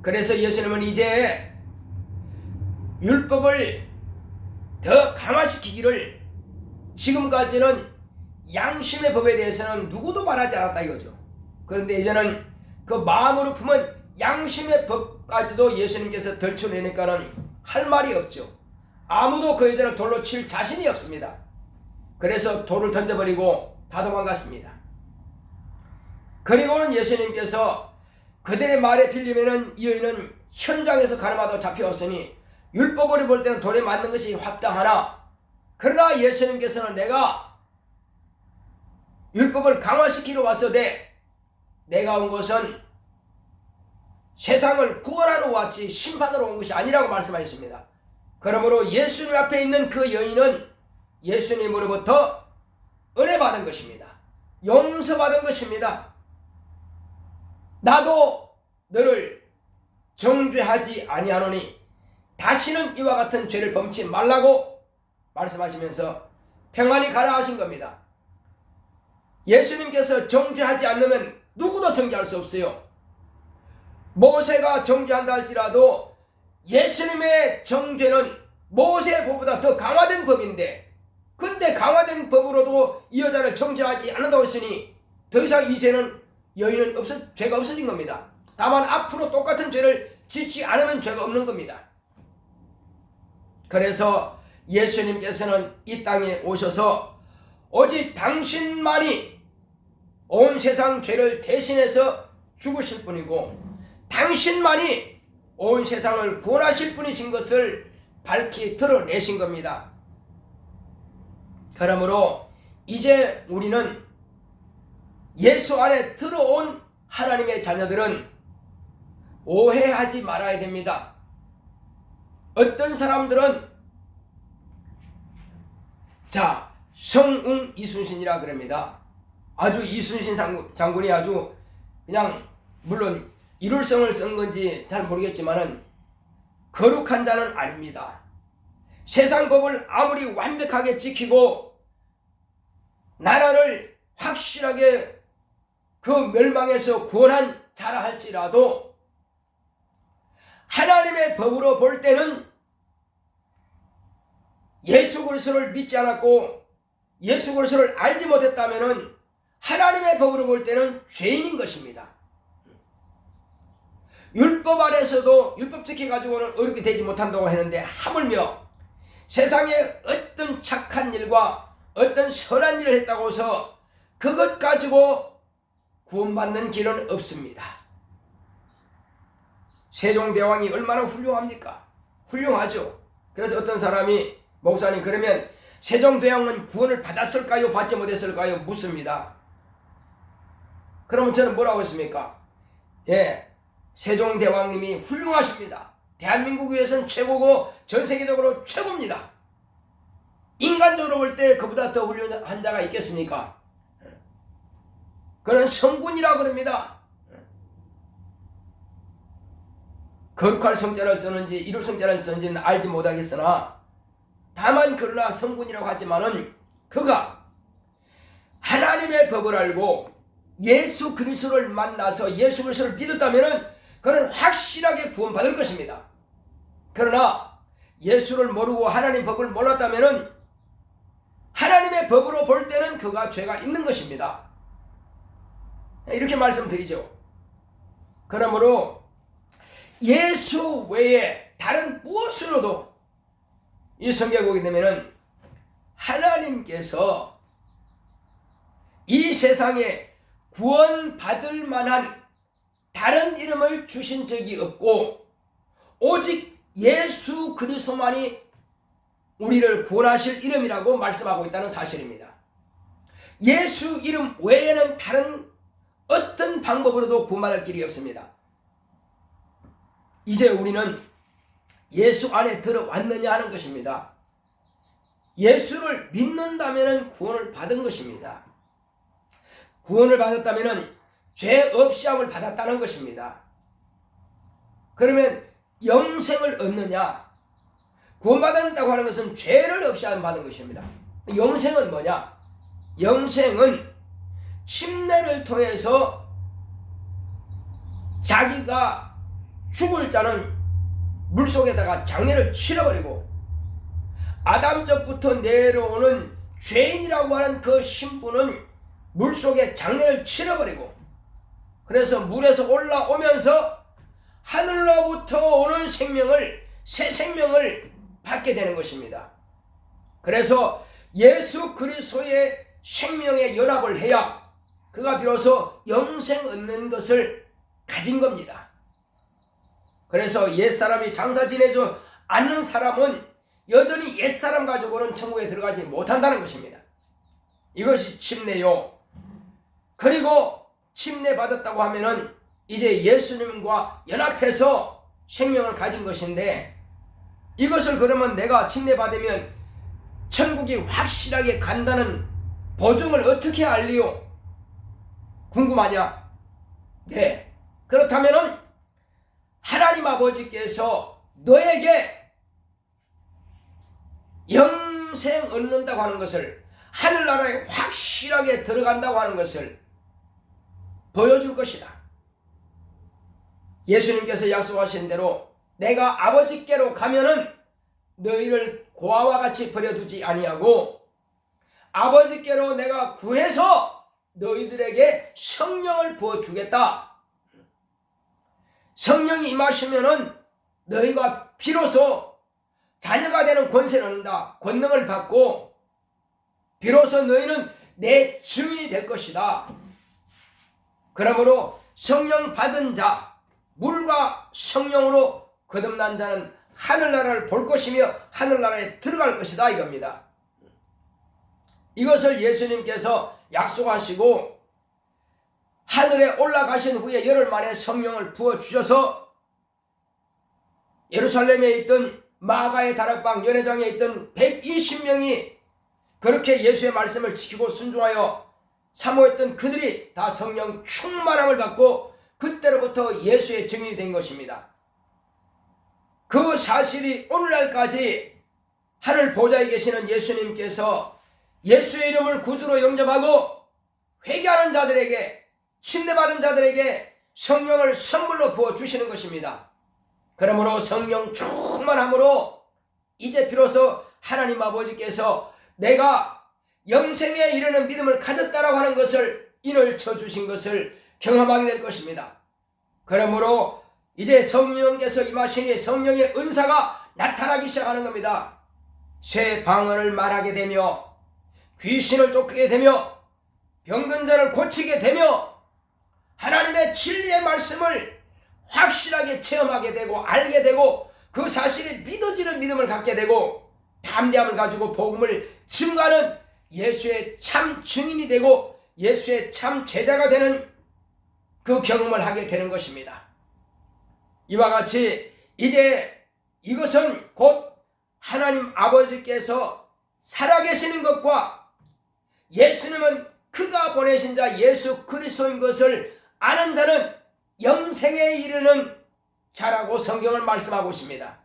그래서 예수님은 이제 율법을 더 강화시키기를 지금까지는 양심의 법에 대해서는 누구도 말하지 않았다 이거죠. 그런데 이제는 그 마음으로 품은 양심의 법까지도 예수님께서 덜쳐내니까는 할 말이 없죠. 아무도 그 여자를 돌로 칠 자신이 없습니다. 그래서 돌을 던져버리고 다 도망갔습니다. 그리고는 예수님께서 그들의 말에 빌리면은 이 여인은 현장에서 가늠하다 잡혀왔으니 율법으로 볼 때는 돌에 맞는 것이 합당하나 그러나 예수님께서는 내가 율법을 강화시키러 왔으되 내가 온 것은 세상을 구원하러 왔지 심판하러 온 것이 아니라고 말씀하셨습니다. 그러므로 예수님 앞에 있는 그 여인은 예수님으로부터 은혜 받은 것입니다. 용서받은 것입니다. 나도 너를 정죄하지 아니하노니 다시는 이와 같은 죄를 범치 말라고 말씀하시면서 평안히 가라 하신 겁니다. 예수님께서 정죄하지 않으면 누구도 정죄할 수 없어요. 모세가 정죄한다 할지라도 예수님의 정죄는 모세의 법보다 더 강화된 법인데 근데 강화된 법으로도 이 여자를 정죄하지 않는다고 했으니 더 이상 이 죄는 여인은 죄가 없어진 겁니다. 다만 앞으로 똑같은 죄를 짓지 않으면 죄가 없는 겁니다. 그래서 예수님께서는 이 땅에 오셔서 오직 당신만이 온 세상 죄를 대신해서 죽으실 분이고 당신만이 온 세상을 구원하실 분이신 것을 밝히 드러내신 겁니다. 그러므로 이제 우리는 예수 안에 들어온 하나님의 자녀들은 오해하지 말아야 됩니다. 어떤 사람들은 자 성웅 이순신이라 그럽니다. 아주 이순신 장군이 아주 그냥 물론 일울성을 쓴 건지 잘 모르겠지만은 거룩한 자는 아닙니다. 세상 법을 아무리 완벽하게 지키고 나라를 확실하게 그 멸망에서 구원한 자라 할지라도 하나님의 법으로 볼 때는 예수 그리스도를 믿지 않았고 예수 그리스도를 알지 못했다면은 하나님의 법으로 볼 때는 죄인인 것입니다. 율법 아래서도 율법 지켜가지고는 어렵게 되지 못한다고 했는데 하물며 세상에 어떤 착한 일과 어떤 선한 일을 했다고 해서 그것 가지고 구원받는 길은 없습니다. 세종대왕이 얼마나 훌륭합니까? 훌륭하죠. 그래서 어떤 사람이 목사님 그러면 세종대왕은 구원을 받았을까요? 받지 못했을까요? 묻습니다. 그러면 저는 뭐라고 했습니까? 예, 세종대왕님이 훌륭하십니다. 대한민국 위해서는 최고고 전 세계적으로 최고입니다. 인간적으로 볼 때 그보다 더 훌륭한 자가 있겠습니까? 그는 성군이라고 그럽니다. 거룩할 성자를 쓰는지 이룰 성자를 쓰는지는 알지 못하겠으나 다만 그러나 성군이라고 하지만은 그가 하나님의 법을 알고 예수 그리스도를 만나서 예수 그리스도를 믿었다면은 그는 확실하게 구원받을 것입니다. 그러나 예수를 모르고 하나님 법을 몰랐다면은 하나님의 법으로 볼 때는 그가 죄가 있는 것입니다. 이렇게 말씀드리죠. 그러므로 예수 외에 다른 무엇으로도 이 성경에 보게 되면은 하나님께서 이 세상에 구원받을 만한 다른 이름을 주신 적이 없고 오직 예수 그리스도만이 우리를 구원하실 이름이라고 말씀하고 있다는 사실입니다. 예수 이름 외에는 다른 어떤 방법으로도 구원받을 길이 없습니다. 이제 우리는 예수 안에 들어왔느냐 하는 것입니다. 예수를 믿는다면 구원을 받은 것입니다. 구원을 받았다면 죄 없이 함을 받았다는 것입니다. 그러면 영생을 얻느냐? 구원받았다고 하는 것은 죄를 없이 함을 받은 것입니다. 영생은 뭐냐? 영생은 침례를 통해서 자기가 죽을 자는 물속에다가 장례를 치러버리고 아담적부터 내려오는 죄인이라고 하는 그 신분은 물속에 장례를 치러버리고 그래서 물에서 올라오면서 하늘로부터 오는 생명을 새 생명을 받게 되는 것입니다. 그래서 예수 그리스도의 생명에 연합을 해야 그가 비로소 영생 얻는 것을 가진 겁니다. 그래서 옛사람이 장사 지내지 않는 사람은 여전히 옛사람 가지고는 천국에 들어가지 못한다는 것입니다. 이것이 침례요. 그리고 침례 받았다고 하면은 이제 예수님과 연합해서 생명을 가진 것인데 이것을 그러면 내가 침례 받으면 천국이 확실하게 간다는 보증을 어떻게 알리요? 궁금하냐? 네. 그렇다면은 하나님 아버지께서 너에게 영생 얻는다고 하는 것을 하늘나라에 확실하게 들어간다고 하는 것을 보여줄 것이다. 예수님께서 약속하신 대로 내가 아버지께로 가면은 너희를 고아와 같이 버려두지 아니하고 아버지께로 내가 구해서 너희들에게 성령을 부어주겠다. 성령이 임하시면은 너희가 비로소 자녀가 되는 권세를 얻는다. 권능을 받고 비로소 너희는 내 증인이 될 것이다. 그러므로 성령 받은 자, 물과 성령으로 거듭난 자는 하늘나라를 볼 것이며 하늘나라에 들어갈 것이다 이겁니다. 이것을 예수님께서 약속하시고 하늘에 올라가신 후에 열흘 만에 성령을 부어주셔서 예루살렘에 있던 마가의 다락방 연회장에 있던 120명이 그렇게 예수의 말씀을 지키고 순종하여 사모했던 그들이 다 성령 충만함을 받고 그때로부터 예수의 증인이 된 것입니다. 그 사실이 오늘날까지 하늘 보좌에 계시는 예수님께서 예수의 이름을 구주로 영접하고 회개하는 자들에게 침례받은 자들에게 성령을 선물로 부어주시는 것입니다. 그러므로 성령 충만함으로 이제 비로소 하나님 아버지께서 내가 영생에 이르는 믿음을 가졌다라고 하는 것을 인을 쳐주신 것을 경험하게 될 것입니다. 그러므로 이제 성령께서 임하시니 성령의 은사가 나타나기 시작하는 겁니다. 새 방언을 말하게 되며 귀신을 쫓게 되며 병든 자를 고치게 되며 하나님의 진리의 말씀을 확실하게 체험하게 되고 알게 되고 그 사실이 믿어지는 믿음을 갖게 되고 담대함을 가지고 복음을 증거하는 예수의 참 증인이 되고 예수의 참 제자가 되는 그 경험을 하게 되는 것입니다. 이와 같이 이제 이것은 곧 하나님 아버지께서 살아계시는 것과 예수님은 그가 보내신 자 예수 그리스도인 것을 아는 자는 영생에 이르는 자라고 성경을 말씀하고 있습니다.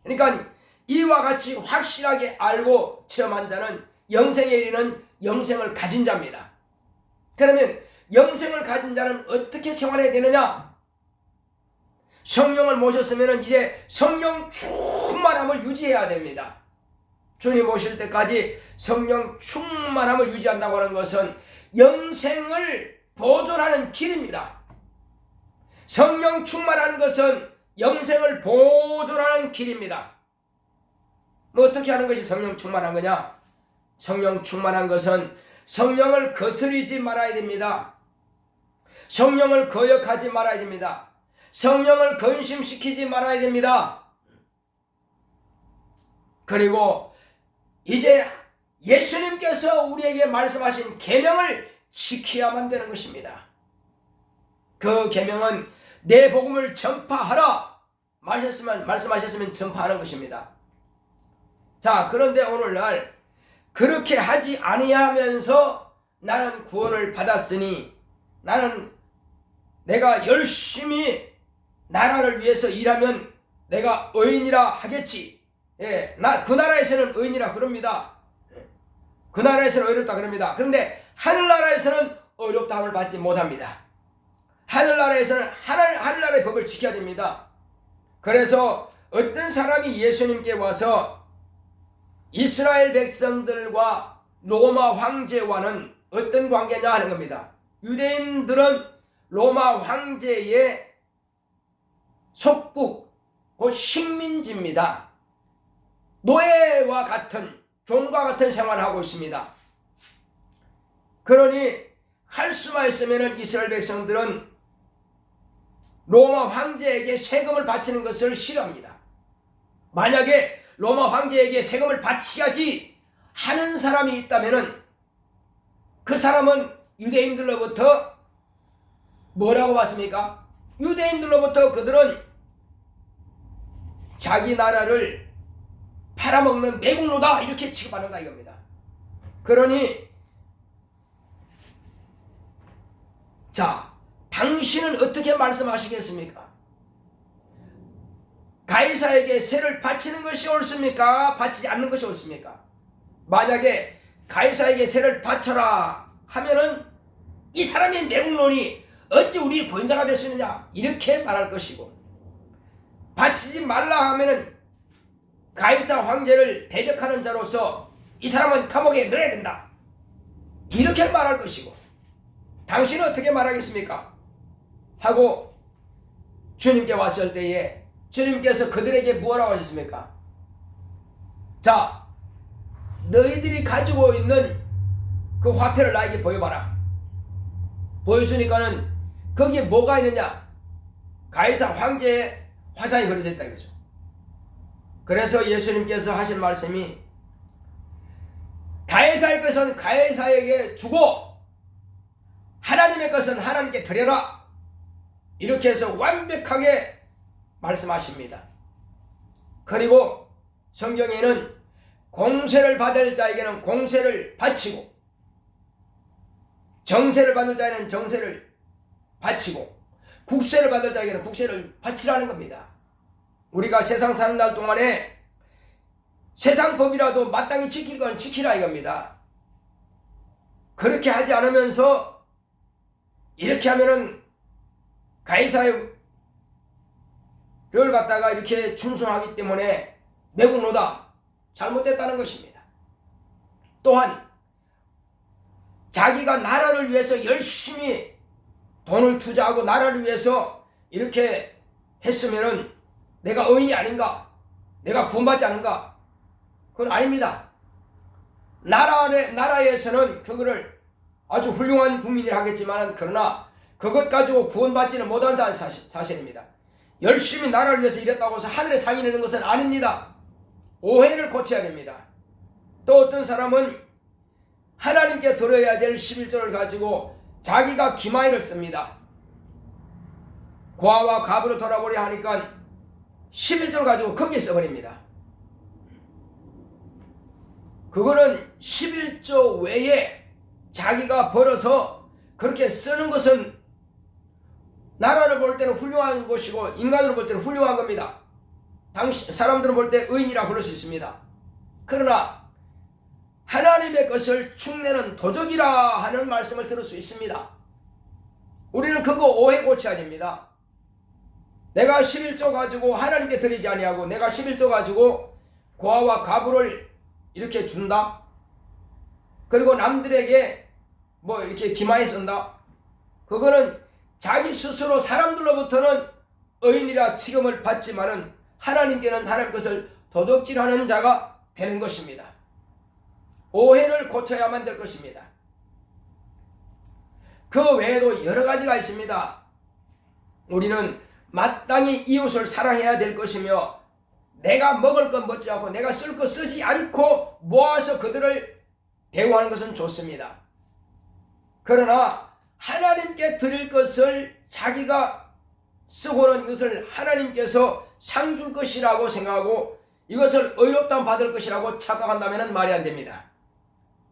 그러니까 이와 같이 확실하게 알고 체험한 자는 영생에 이르는 영생을 가진 자입니다. 그러면 영생을 가진 자는 어떻게 생활해야 되느냐? 성령을 모셨으면 이제 성령 충만함을 유지해야 됩니다. 주님 오실 때까지 성령 충만함을 유지한다고 하는 것은 영생을 보존하는 길입니다. 성령 충만하는 것은 영생을 보존하는 길입니다. 뭐 어떻게 하는 것이 성령 충만한 거냐? 성령 충만한 것은 성령을 거스르지 말아야 됩니다. 성령을 거역하지 말아야 됩니다. 성령을 근심시키지 말아야 됩니다. 그리고 이제 예수님께서 우리에게 말씀하신 계명을 지켜야만 되는 것입니다. 그 계명은 내 복음을 전파하라 말씀하셨으면 전파하는 것입니다. 자, 그런데 오늘날 그렇게 하지 아니하면서 나는 구원을 받았으니 나는 내가 열심히 나라를 위해서 일하면 내가 의인이라 하겠지. 예, 그 나라에서는 의인이라 그럽니다. 그 나라에서는 어렵다 그럽니다. 그런데 하늘나라에서는 어렵다함을 받지 못합니다. 하늘나라에서는 하늘나라의 법을 지켜야 됩니다. 그래서 어떤 사람이 예수님께 와서 이스라엘 백성들과 로마 황제와는 어떤 관계냐 하는 겁니다. 유대인들은 로마 황제의 속국, 곧 식민지입니다. 노예와 같은, 종과 같은 생활을 하고 있습니다. 그러니 할 수만 있으면 이스라엘 백성들은 로마 황제에게 세금을 바치는 것을 싫어합니다. 만약에 로마 황제에게 세금을 바치야지 하는 사람이 있다면 그 사람은 유대인들로부터 뭐라고 받습니까? 유대인들로부터 그들은 자기 나라를 팔아먹는 매국노다 이렇게 취급하는다 이겁니다. 그러니 자, 당신은 어떻게 말씀하시겠습니까? 가이사에게 세를 바치는 것이 옳습니까? 바치지 않는 것이 옳습니까? 만약에 가이사에게 세를 바쳐라 하면은 이 사람의 매국노니 어찌 우리 구원자가 될 수 있느냐 이렇게 말할 것이고, 바치지 말라 하면은 가이사 황제를 대적하는 자로서 이 사람은 감옥에 넣어야 된다 이렇게 말할 것이고, 당신은 어떻게 말하겠습니까? 하고 주님께 왔을 때에 주님께서 그들에게 뭐라고 하셨습니까? 자, 너희들이 가지고 있는 그 화폐를 나에게 보여봐라. 보여주니까는 거기에 뭐가 있느냐? 가이사 황제의 화상이 그려져 있다 이거죠. 그래서 예수님께서 하신 말씀이 가이사의 것은 가이사에게 주고 하나님의 것은 하나님께 드려라 이렇게 해서 완벽하게 말씀하십니다. 그리고 성경에는 공세를 받을 자에게는 공세를 바치고 정세를 받을 자에게는 정세를 바치고 국세를 받을 자에게는 국세를 바치라는 겁니다. 우리가 세상 사는 날 동안에 세상 법이라도 마땅히 지킬 건 지키라 이겁니다. 그렇게 하지 않으면서 이렇게 하면은 가이사를 갖다가 이렇게 충성하기 때문에 매국노다 잘못됐다는 것입니다. 또한 자기가 나라를 위해서 열심히 돈을 투자하고 나라를 위해서 이렇게 했으면은 내가 의인이 아닌가? 내가 구원받지 않은가? 그건 아닙니다. 나라에서는 그거를 아주 훌륭한 국민이라 하겠지만 그러나 그것 가지고 구원받지는 못한 사실입니다. 열심히 나라를 위해서 일했다고 해서 하늘에 상이 내는 것은 아닙니다. 오해를 고쳐야 됩니다. 또 어떤 사람은 하나님께 드려야 될 11조를 가지고 자기가 기마이를 씁니다. 고아와 갑으로 돌아보려 하니까 11조를 가지고 거기에 써버립니다. 그거는 11조 외에 자기가 벌어서 그렇게 쓰는 것은 나라를 볼 때는 훌륭한 것이고 인간으로 볼 때는 훌륭한 겁니다. 사람들은 볼 때 의인이라 부를 수 있습니다. 그러나 하나님의 것을 축내는 도적이라 하는 말씀을 들을 수 있습니다. 우리는 그거 오해 고쳐야 됩니다. 내가 11조 가지고 하나님께 드리지 아니하고 내가 11조 가지고 고아와 과부를 이렇게 준다. 그리고 남들에게 뭐 이렇게 기마에 쓴다. 그거는 자기 스스로 사람들로부터는 의인이라 취급을 받지만은 하나님께는 하나님 것을 도둑질하는 자가 되는 것입니다. 오해를 고쳐야만 될 것입니다. 그 외에도 여러 가지가 있습니다. 우리는 마땅히 이웃을 사랑해야 될 것이며 내가 먹을 것 먹지 않고 내가 쓸 것 쓰지 않고 모아서 그들을 대우하는 것은 좋습니다. 그러나 하나님께 드릴 것을 자기가 쓰고는 이것을 하나님께서 상 줄 것이라고 생각하고 이것을 의롭다함 받을 것이라고 착각한다면 말이 안 됩니다.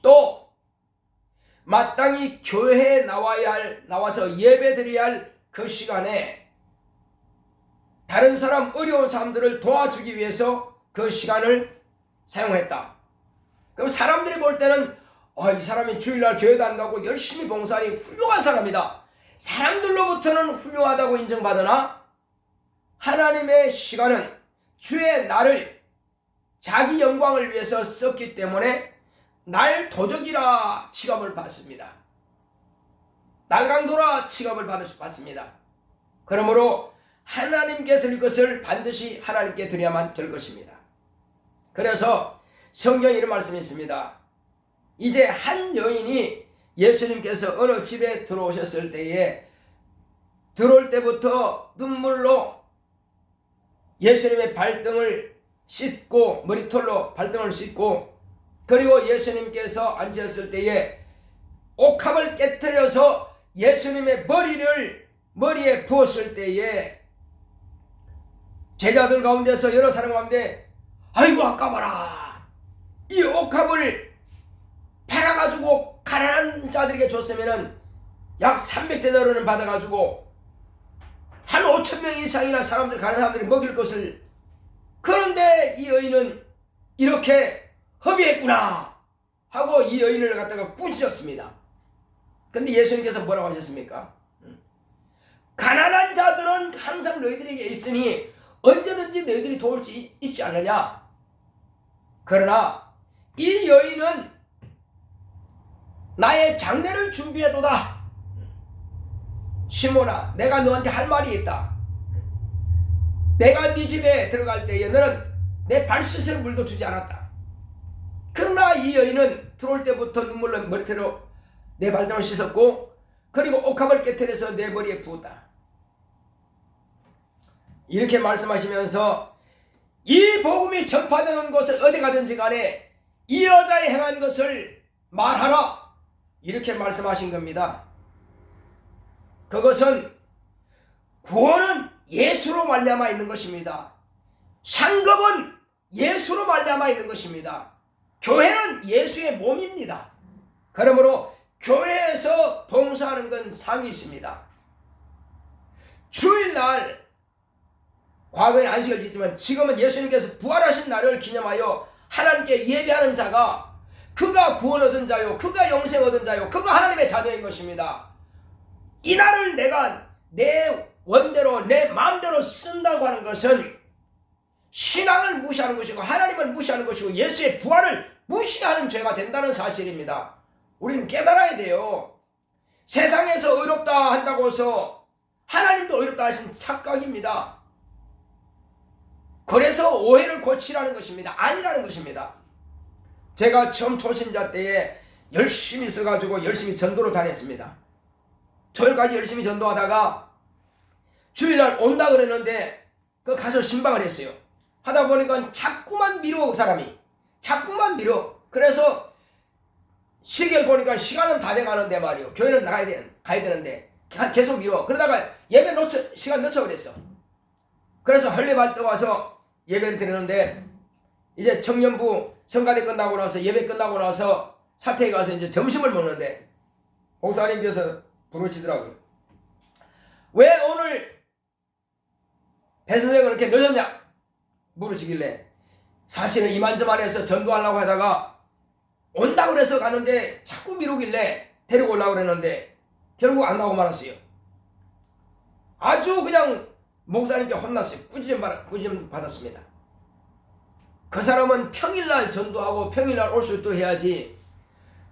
또 마땅히 교회에 나와서 예배 드려야 할 그 시간에 다른 사람 어려운 사람들을 도와주기 위해서 그 시간을 사용했다. 그럼 사람들이 볼 때는 이 사람이 주일날 교회도 안 가고 열심히 봉사하니 훌륭한 사람이다. 사람들로부터는 훌륭하다고 인정받으나 하나님의 시간은 주의 날을 자기 영광을 위해서 썼기 때문에 날 도적이라 취급을 받습니다. 날강도라 취급을 받습니다. 그러므로 하나님께 드릴 것을 반드시 하나님께 드려야만 될 것입니다. 그래서 성경에 이런 말씀이 있습니다. 이제 한 여인이 예수님께서 어느 집에 들어오셨을 때에 들어올 때부터 눈물로 예수님의 발등을 씻고 머리털로 발등을 씻고 그리고 예수님께서 앉으셨을 때에 옥합을 깨뜨려서 예수님의 머리에 부었을 때에 제자들 가운데서 여러 사람 가운데 아이고 아까워라 이 옥합을 팔아가지고 가난한 자들에게 줬으면은 약 300데나리온을 받아가지고 한 5,000명 이상이나 가난한 사람들이 먹일 것을 그런데 이 여인은 이렇게 허비했구나 하고 이 여인을 갖다가 꾸짖었습니다. 근데 예수님께서 뭐라고 하셨습니까? 가난한 자들은 항상 너희들에게 있으니 언제든지 너희들이 도울 수 있지 않느냐. 그러나 이 여인은 나의 장례를 준비해도다. 시몬아, 내가 너한테 할 말이 있다. 내가 네 집에 들어갈 때에 너는 내 발 씻을 물도 주지 않았다. 그러나 이 여인은 들어올 때부터 눈물로 머리털로 내 발등을 씻었고 그리고 옥합을 깨뜨려서 내 머리에 부었다. 이렇게 말씀하시면서 이 복음이 전파되는 곳을 어디 가든지 간에 이 여자의 행한 것을 말하라 이렇게 말씀하신 겁니다. 그것은 구원은 예수로 말미암아 있는 것입니다. 상급은 예수로 말미암아 있는 것입니다. 교회는 예수의 몸입니다. 그러므로 교회에서 봉사하는 건 상이 있습니다. 주일날 과거에 안식을 짓지만 지금은 예수님께서 부활하신 날을 기념하여 하나님께 예배하는 자가 그가 구원 얻은 자요 그가 영생 얻은 자요 그가 하나님의 자녀인 것입니다. 이 날을 내가 내 원대로 내 마음대로 쓴다고 하는 것은 신앙을 무시하는 것이고 하나님을 무시하는 것이고 예수의 부활을 무시하는 죄가 된다는 사실입니다. 우리는 깨달아야 돼요. 세상에서 의롭다 한다고 해서 하나님도 의롭다 하신 착각입니다. 그래서 오해를 고치라는 것입니다. 아니라는 것입니다. 제가 처음 초신자 때에 열심히 써가지고 열심히 전도로 다녔습니다. 토요일까지 열심히 전도하다가 주일날 온다 그랬는데 그 가서 신방을 했어요. 하다 보니까 자꾸만 미뤄 그 사람이 자꾸만 미뤄. 그래서 시계를 보니까 시간은 다 돼가는데 말이요. 교회는 가야 되는데 계속 미뤄. 그러다가 예배 시간 놓쳐버렸어. 그래서 할례발도 와서 예배를 드리는데 이제 청년부 성가대 끝나고 나서 예배 끝나고 나서 사택에 가서 이제 점심을 먹는데 목사님께서 부르시더라고요. 왜 오늘 배 선생은 그렇게 늦었냐 물으시길래 사실은 이만저만해서 전도하려고 하다가 온다고 그래서 가는데 자꾸 미루길래 데리고 오려고 그랬는데 결국 안 나오고 말았어요. 아주 그냥 목사님께 혼났어요. 꾸짖음 받았습니다. 그 사람은 평일날 전도하고 평일날 올 수 있도록 해야지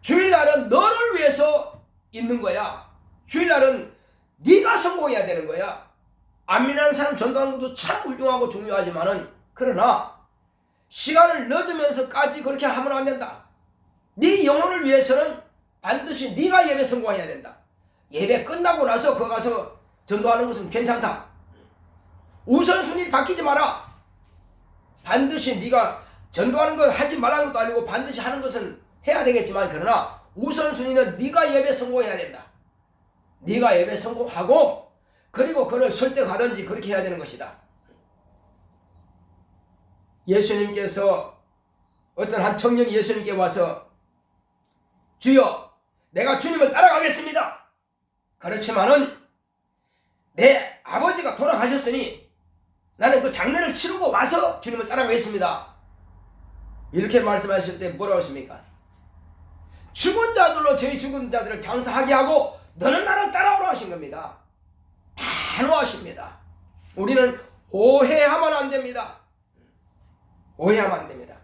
주일날은 너를 위해서 있는 거야. 주일날은 네가 성공해야 되는 거야. 안 믿는 사람 전도하는 것도 참 훌륭하고 중요하지만은 그러나 시간을 늦으면서까지 그렇게 하면 안 된다. 네 영혼을 위해서는 반드시 네가 예배 성공해야 된다. 예배 끝나고 나서 거기 가서 전도하는 것은 괜찮다. 우선순위 바뀌지 마라. 반드시 네가 전도하는 거 하지 말라는 것도 아니고 반드시 하는 것은 해야 되겠지만 그러나 우선순위는 네가 예배 성공해야 된다. 네가 예배 성공하고 그리고 그를 설득하든지 그렇게 해야 되는 것이다. 예수님께서 어떤 한 청년이 예수님께 와서 주여 내가 주님을 따라가겠습니다. 그렇지만은 내 아버지가 돌아가셨으니 나는 그 장례를 치르고 와서 주님을 따라가겠습니다. 이렇게 말씀하실 때 뭐라고 하십니까? 죽은 자들로 저희 죽은 자들을 장사하게 하고 너는 나를 따라오라 하신 겁니다. 단호하십니다. 우리는 오해하면 안 됩니다. 오해하면 안 됩니다.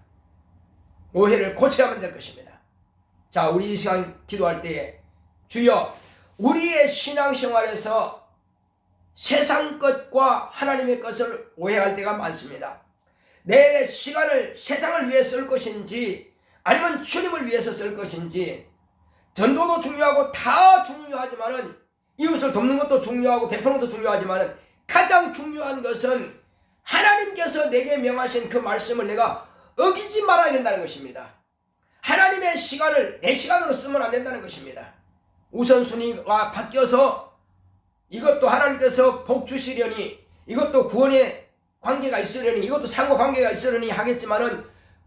오해를 고쳐야만 될 것입니다. 자, 우리 이 시간 기도할 때에 주여 우리의 신앙생활에서 세상 것과 하나님의 것을 오해할 때가 많습니다. 내 시간을 세상을 위해 쓸 것인지 아니면 주님을 위해서 쓸 것인지 전도도 중요하고 다 중요하지만은 이웃을 돕는 것도 중요하고 베푸는 것도 중요하지만은 가장 중요한 것은 하나님께서 내게 명하신 그 말씀을 내가 어기지 말아야 된다는 것입니다. 하나님의 시간을 내 시간으로 쓰면 안 된다는 것입니다. 우선순위가 바뀌어서 이것도 하나님께서 복 주시려니 이것도 구원의 관계가 있으려니 이것도 상호 관계가 있으려니 하겠지만은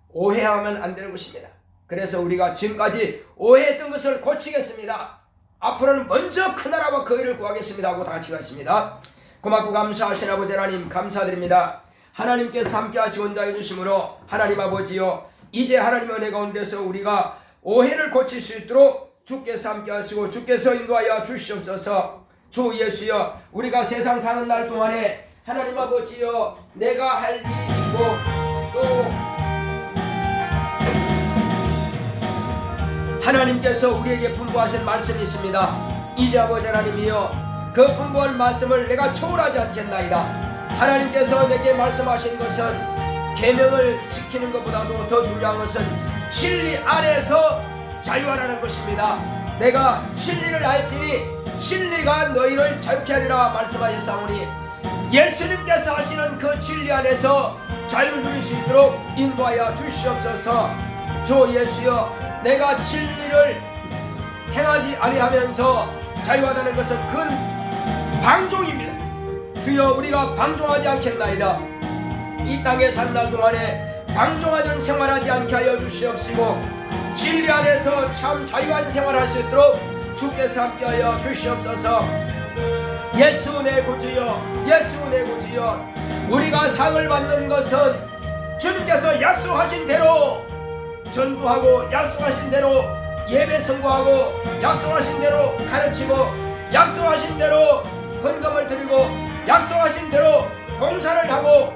오해하면 안 되는 것입니다. 그래서 우리가 지금까지 오해했던 것을 고치겠습니다. 앞으로는 먼저 그 나라와 그 의를 구하겠습니다 하고 다 같이 가겠습니다. 고맙고 감사하신 아버지 하나님 감사드립니다. 하나님께서 함께 하시고 인도해 주심으로 하나님 아버지여 이제 하나님의 은혜 가운데서 우리가 오해를 고칠 수 있도록 주께서 함께 하시고 주께서 인도하여 주시옵소서. 주 예수여 우리가 세상 사는 날 동안에 하나님 아버지여 내가 할 일이 있고 또 하나님께서 우리에게 분부하신 말씀이 있습니다. 이제 아버지 하나님이여 그 분부할 말씀을 내가 초월하지 않겠나이다. 하나님께서 내게 말씀하신 것은 계명을 지키는 것보다도 더 중요한 것은 진리 안에서 자유하라는 것입니다. 내가 진리를 알지니 진리가 너희를 자유케 하리라 말씀하셨사오니 예수님께서 하시는 그 진리 안에서 자유를 누릴 수 있도록 인도하여 주시옵소서. 주 예수여 내가 진리를 행하지 아니하면서 자유하다는 것은 큰 방종입니다. 주여 우리가 방종하지 않겠나이다. 이 땅에 산 날 동안에 방종하는 생활하지 않게 하여 주시옵시고 진리 안에서 참 자유한 생활할 수 있도록 주께서 함께하여 주시옵소서. 예수 내 구주여 예수 내 구주여 우리가 상을 받는 것은 주님께서 약속하신 대로 전도하고 약속하신 대로 예배 선고하고 약속하신 대로 가르치고 약속하신 대로 헌금을 드리고 약속하신 대로 봉사를 하고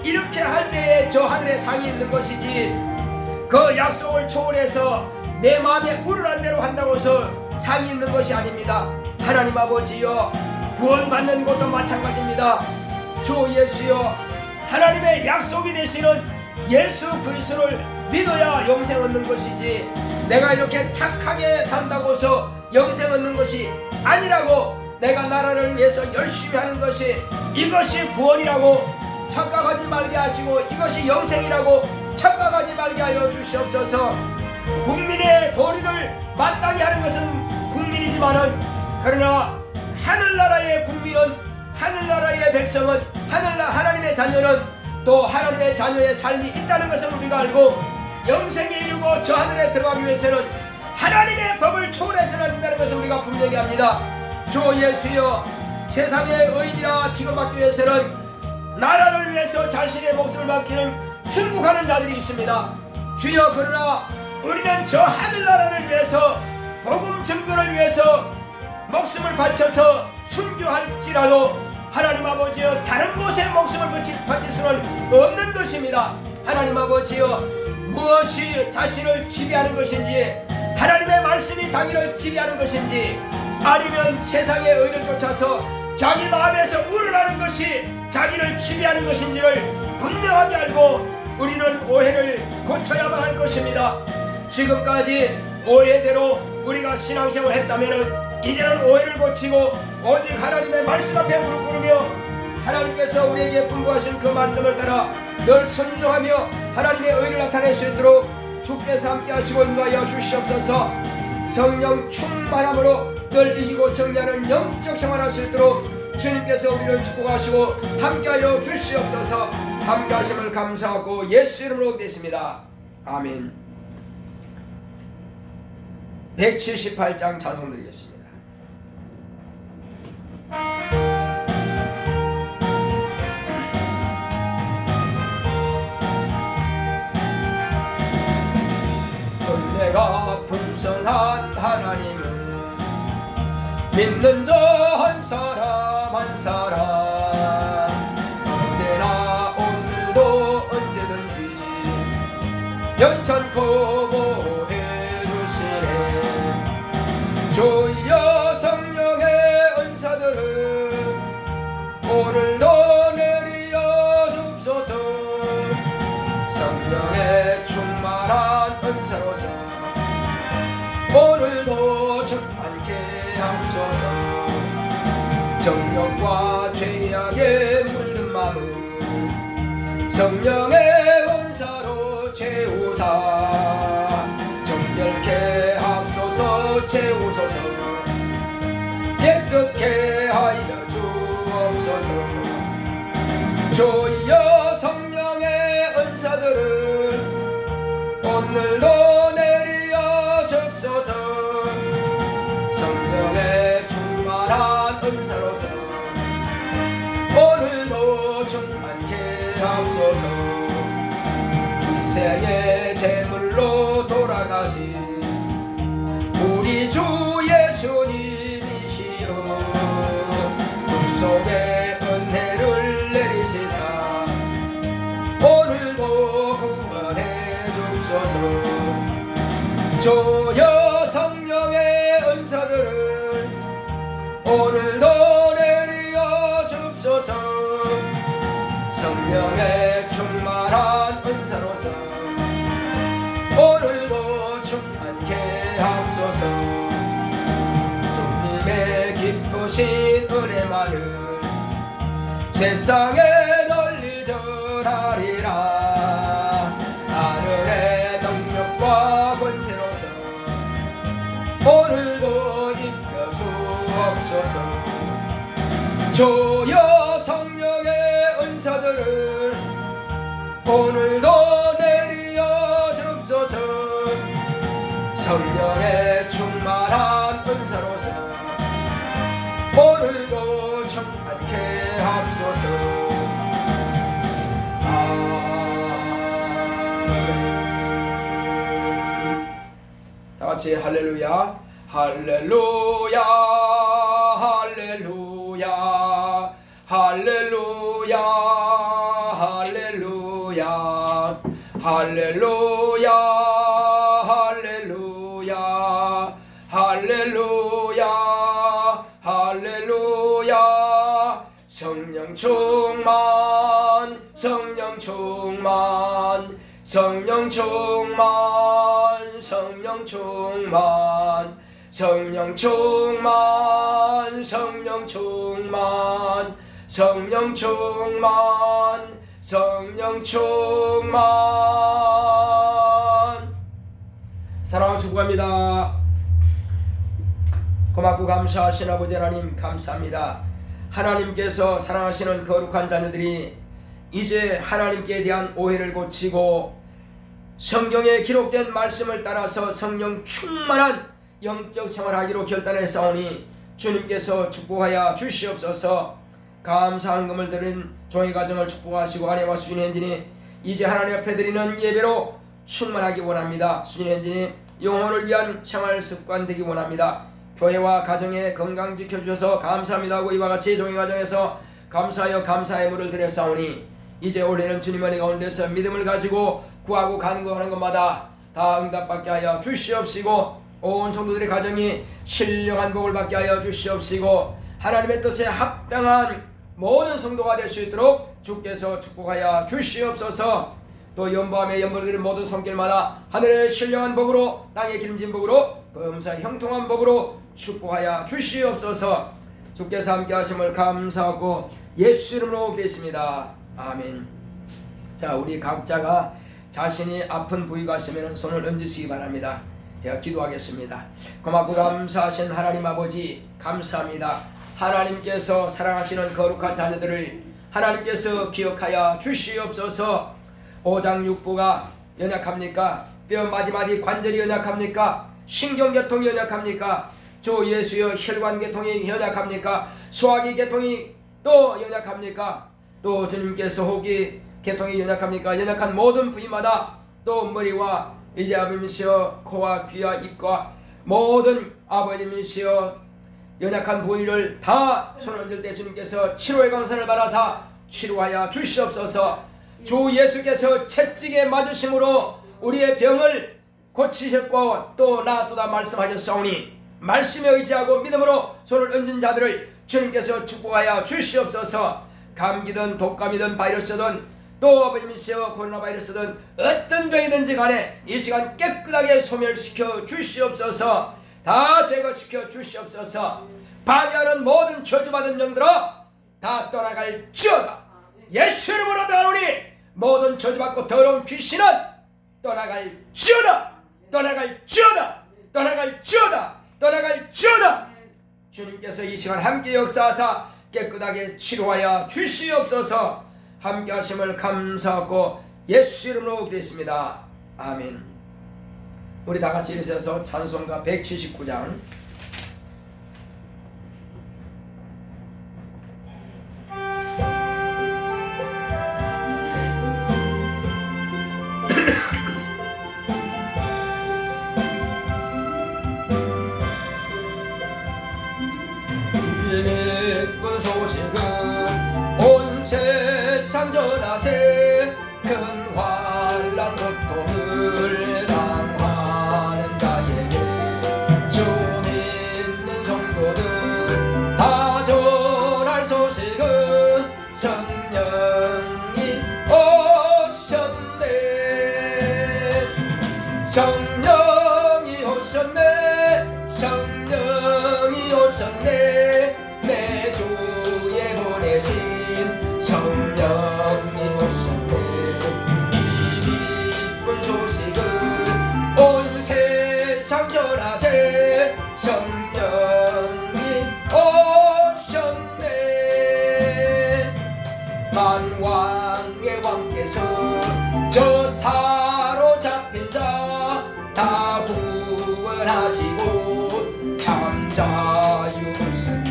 이렇게 할 때에 저 하늘에 상이 있는 것이지 그 약속을 초월해서 내 마음에 우러난 대로 한다고 해서 상이 있는 것이 아닙니다. 하나님 아버지여 구원받는 것도 마찬가지입니다. 주 예수여 하나님의 약속이 되시는 예수 그리스도를 믿어야 영생 얻는 것이지 내가 이렇게 착하게 산다고 해서 영생 얻는 것이 아니라고 내가 나라를 위해서 열심히 하는 것이 이것이 구원이라고 착각하지 말게 하시고 이것이 영생이라고 착각하지 말게 하여 주시옵소서. 국민의 도리를 마땅히 하는 것은 국민이지만은 그러나 하늘나라의 국민은 하늘나라의 백성은 하나님의 자녀는 또 하나님의 자녀의 삶이 있다는 것을 우리가 알고 영생에 이르고 저 하늘에 들어가기 위해서는 하나님의 법을 초월해서는 안 된다는 것을 우리가 분명히 합니다. 주 예수여, 세상의 의인이라 취급받기 위해서는 나라를 위해서 자신의 목숨을 맡기는 순국하는 자들이 있습니다. 주여, 그러나 우리는 저 하늘나라를 위해서, 복음 증거를 위해서 목숨을 바쳐서 순교할지라도 하나님 아버지여, 다른 곳에 목숨을 바칠 수는 없는 것입니다. 하나님 아버지여, 무엇이 자신을 지배하는 것인지, 하나님의 말씀이 자기를 지배하는 것인지, 아니면 세상의 의를 쫓아서 자기 마음에서 우러나는 것이 자기를 지배하는 것인지를 분명하게 알고 우리는 오해를 고쳐야만 할 것입니다. 지금까지 오해대로 우리가 신앙생활을 했다면 이제는 오해를 고치고 오직 하나님의 말씀 앞에 무릎 꿇으며 하나님께서 우리에게 분부하신 그 말씀을 따라 늘 순종하며 하나님의 의를 나타낼 수 있도록 주께서 함께 하시고 인도하여 주시옵소서. 성령 충만함으로 늘 이기고 승리하는 영적 생활할 수 있도록 주님께서 우리를 축복하시고 함께하여 주시옵소서. 함께하심을 감사하고 예수 이름으로 기도했습니다. 아멘. 178장 찬송 드리겠습니다. 은혜가 풍성한 하나님은 믿는 자 한 사람 한 사람 언제나 오늘도 언제든지 연찬코 보호해 주시네. 주여, 성령의 은사들을 오늘도 내리어 주옵소서. 성령의 충만한 은사로서 오늘도 충만케 하옵소서. 정욕과 죄악에 물든 마음 성령의 은사로 채우사 정결케 하옵소서. 채우소서. 깨끗게 하여 주옵소서. 주여, 성령의 은사들을 오늘도 내리어 주옵소서. 성령의 충만한 은사로서 오늘도 충만케 하옵소서. 일생의 제물로 돌아가신 우리 주 예수님이시여, 굽속에 은혜를 내리시사 오늘도 구원해 주옵소서. 주여, 성령의 은사들을 오늘도 내리어 주옵소서. 성령의 충만한 은사로서 오늘도 충만케 하옵소서. 주님의 기쁘신 은혜만을 세상에 널리 전하리라. 하늘의 능력과 권세로서 오늘도 입혀 주옵소서. 주여, 성령의 은사들을 오늘도 내리어 주옵소서. 성령의 충만한 은사로서 오늘도 충만케 하옵소서. 다같이 할렐루야 할렐루야 할렐루야 할렐루야 할렐루야 할렐루야 할렐루야 할렐루야 할렐루야. 성령 충만 성령 충만 성령 충만 성령 충만 성령 충만 성령 충만 성령 충만 성령 충만. 사랑하고 축복합니다. 고맙고 감사하신 아버지 하나님, 감사합니다. 하나님께서 사랑하시는 거룩한 자녀들이 이제 하나님께 대한 오해를 고치고 성경에 기록된 말씀을 따라서 성령 충만한 영적 생활하기로 결단했사오니 주님께서 축복하여 주시옵소서. 감사한 금을 드린 종의 가정을 축복하시고 아내와 수진 현진이 이제 하나님 앞에 드리는 예배로 충만하기 원합니다. 수진 현진이 영혼을 위한 생활 습관 되기 원합니다. 교회와 가정의 건강 지켜주셔서 감사합니다 하고 이와 같이 종의 가정에서 감사하여 감사의 물을 드렸사오니 이제 올해는 주님 은혜 가운데서 믿음을 가지고 구하고 간구하는 것마다 다 응답받게 하여 주시옵시고 온 성도들의 가정이 신령한 복을 받게 하여 주시옵시고 하나님의 뜻에 합당한 모든 성도가 될 수 있도록 주께서 축복하여 주시옵소서. 또 연보함에 연보를 드린 모든 손길마다 하늘의 신령한 복으로 땅의 기름진 복으로 범사의 형통한 복으로 축복하여 주시옵소서. 주께서 함께 하심을 감사하고 예수 이름으로 기도했습니다. 아멘. 자, 우리 각자가 자신이 아픈 부위가 있으면 손을 얹으시기 바랍니다. 제가 기도하겠습니다. 고맙고 감사하신 하나님 아버지 감사합니다. 하나님께서 사랑하시는 거룩한 자녀들을 하나님께서 기억하여 주시옵소서. 오장육부가 연약합니까? 뼈 마디마디 관절이 연약합니까? 신경계통이 연약합니까? 주 예수여 혈관계통이 연약합니까? 소화기 계통이 또 연약합니까? 또 주님께서 호흡기 계통이 연약합니까? 연약한 모든 부위마다 또 머리와 이제 아버지시여 코와 귀와 입과 모든 아버지시여 연약한 부위를 다 손을 얹을 때 주님께서 치료의 강선을 받아사 치료하여 주시옵소서. 주 예수께서 채찍에 맞으심으로 우리의 병을 고치셨고 또 나아도다 말씀하셨사오니 말씀에 의지하고 믿음으로 손을 얹은 자들을 주님께서 축복하여 주시옵소서. 감기든 독감이든 바이러스든 또 아버지시여 코로나 바이러스든 어떤 병이든지 간에 이 시간 깨끗하게 소멸시켜 주시옵소서. 다 제거시켜 주시옵소서. 방해하는 모든 저주받은 영들아 다 떠나갈지어다. 예수 이름으로 나오니 모든 저주받고 더러운 귀신은 떠나갈지어다. 떠나갈지어다. 떠나갈지어다. 떠나갈지어다. 주님께서 이 시간 함께 역사하사 깨끗하게 치료하여 주시옵소서. 함께 하심을 감사하고 예수 이름으로 기도했습니다. 아멘. 우리 다같이 일어서서 찬송가 179장 기쁜 소식은 온 세상 전하세. 큰 환난 고통을 당하는 자에게 주 믿는 성도들 다 전할 소식은 성령이 오셨네. 성령이 오셨네. 성령이 오셨네. 내 주에 보내신 성령님 오셨네. 이 기쁜 소식을 온 세상 전하세. 성령님 오셨네. 만왕의 왕께서 저 사로잡힌 자 다 구원하시고 참 자유하셨네.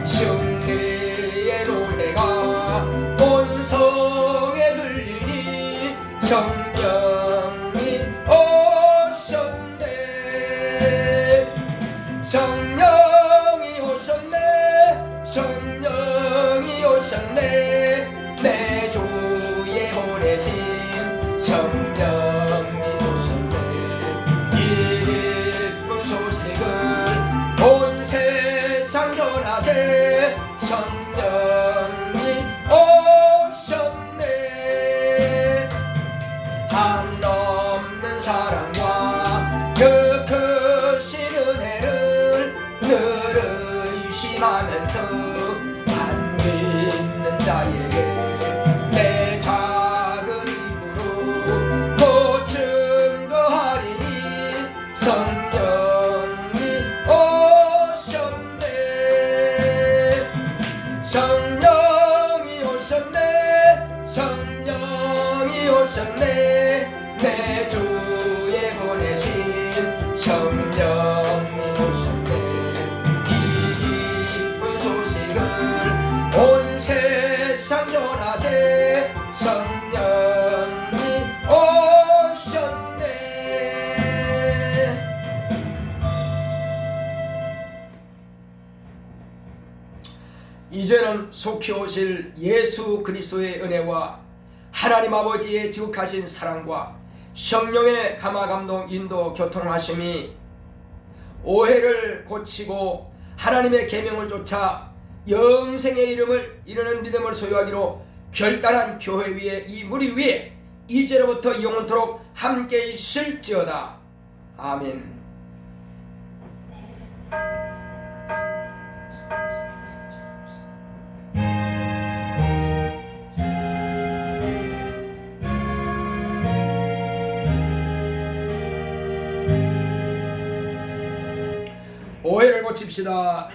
승리의 노래가 온 성에 들리니 성령이 오셨네. 성령이 오셨네. 성령이 오셨네. 내 주에 보내신 성령이 오셨네. 이 기쁜 소식을 온 세상 전하세. 성령이 오셨네. 한없는 사랑과 그 크신 은혜를 늘 의심하면서 안 믿는 자에게 내 작은 힘으로 또 증거하리니 성령이 오셨네. 성령이 오셨네. 성령이 오셨네. 태주에 보내신 성령님 오셨네. 이 기쁜 소식을 온 세상 전하세. 성령님 오셨네. 이제는 속히 오실 예수 그리스도의 은혜와 하나님 아버지의 지극하신 사랑과 성령의 감화 감동 인도 교통하심이 오해를 고치고 하나님의 계명을 쫓아 영생의 이름을 이루는 믿음을 소유하기로 결단한 교회 위에 이 무리 위에 이제로부터 영원토록 함께 있을지어다. 아멘. 오해를 고칩시다.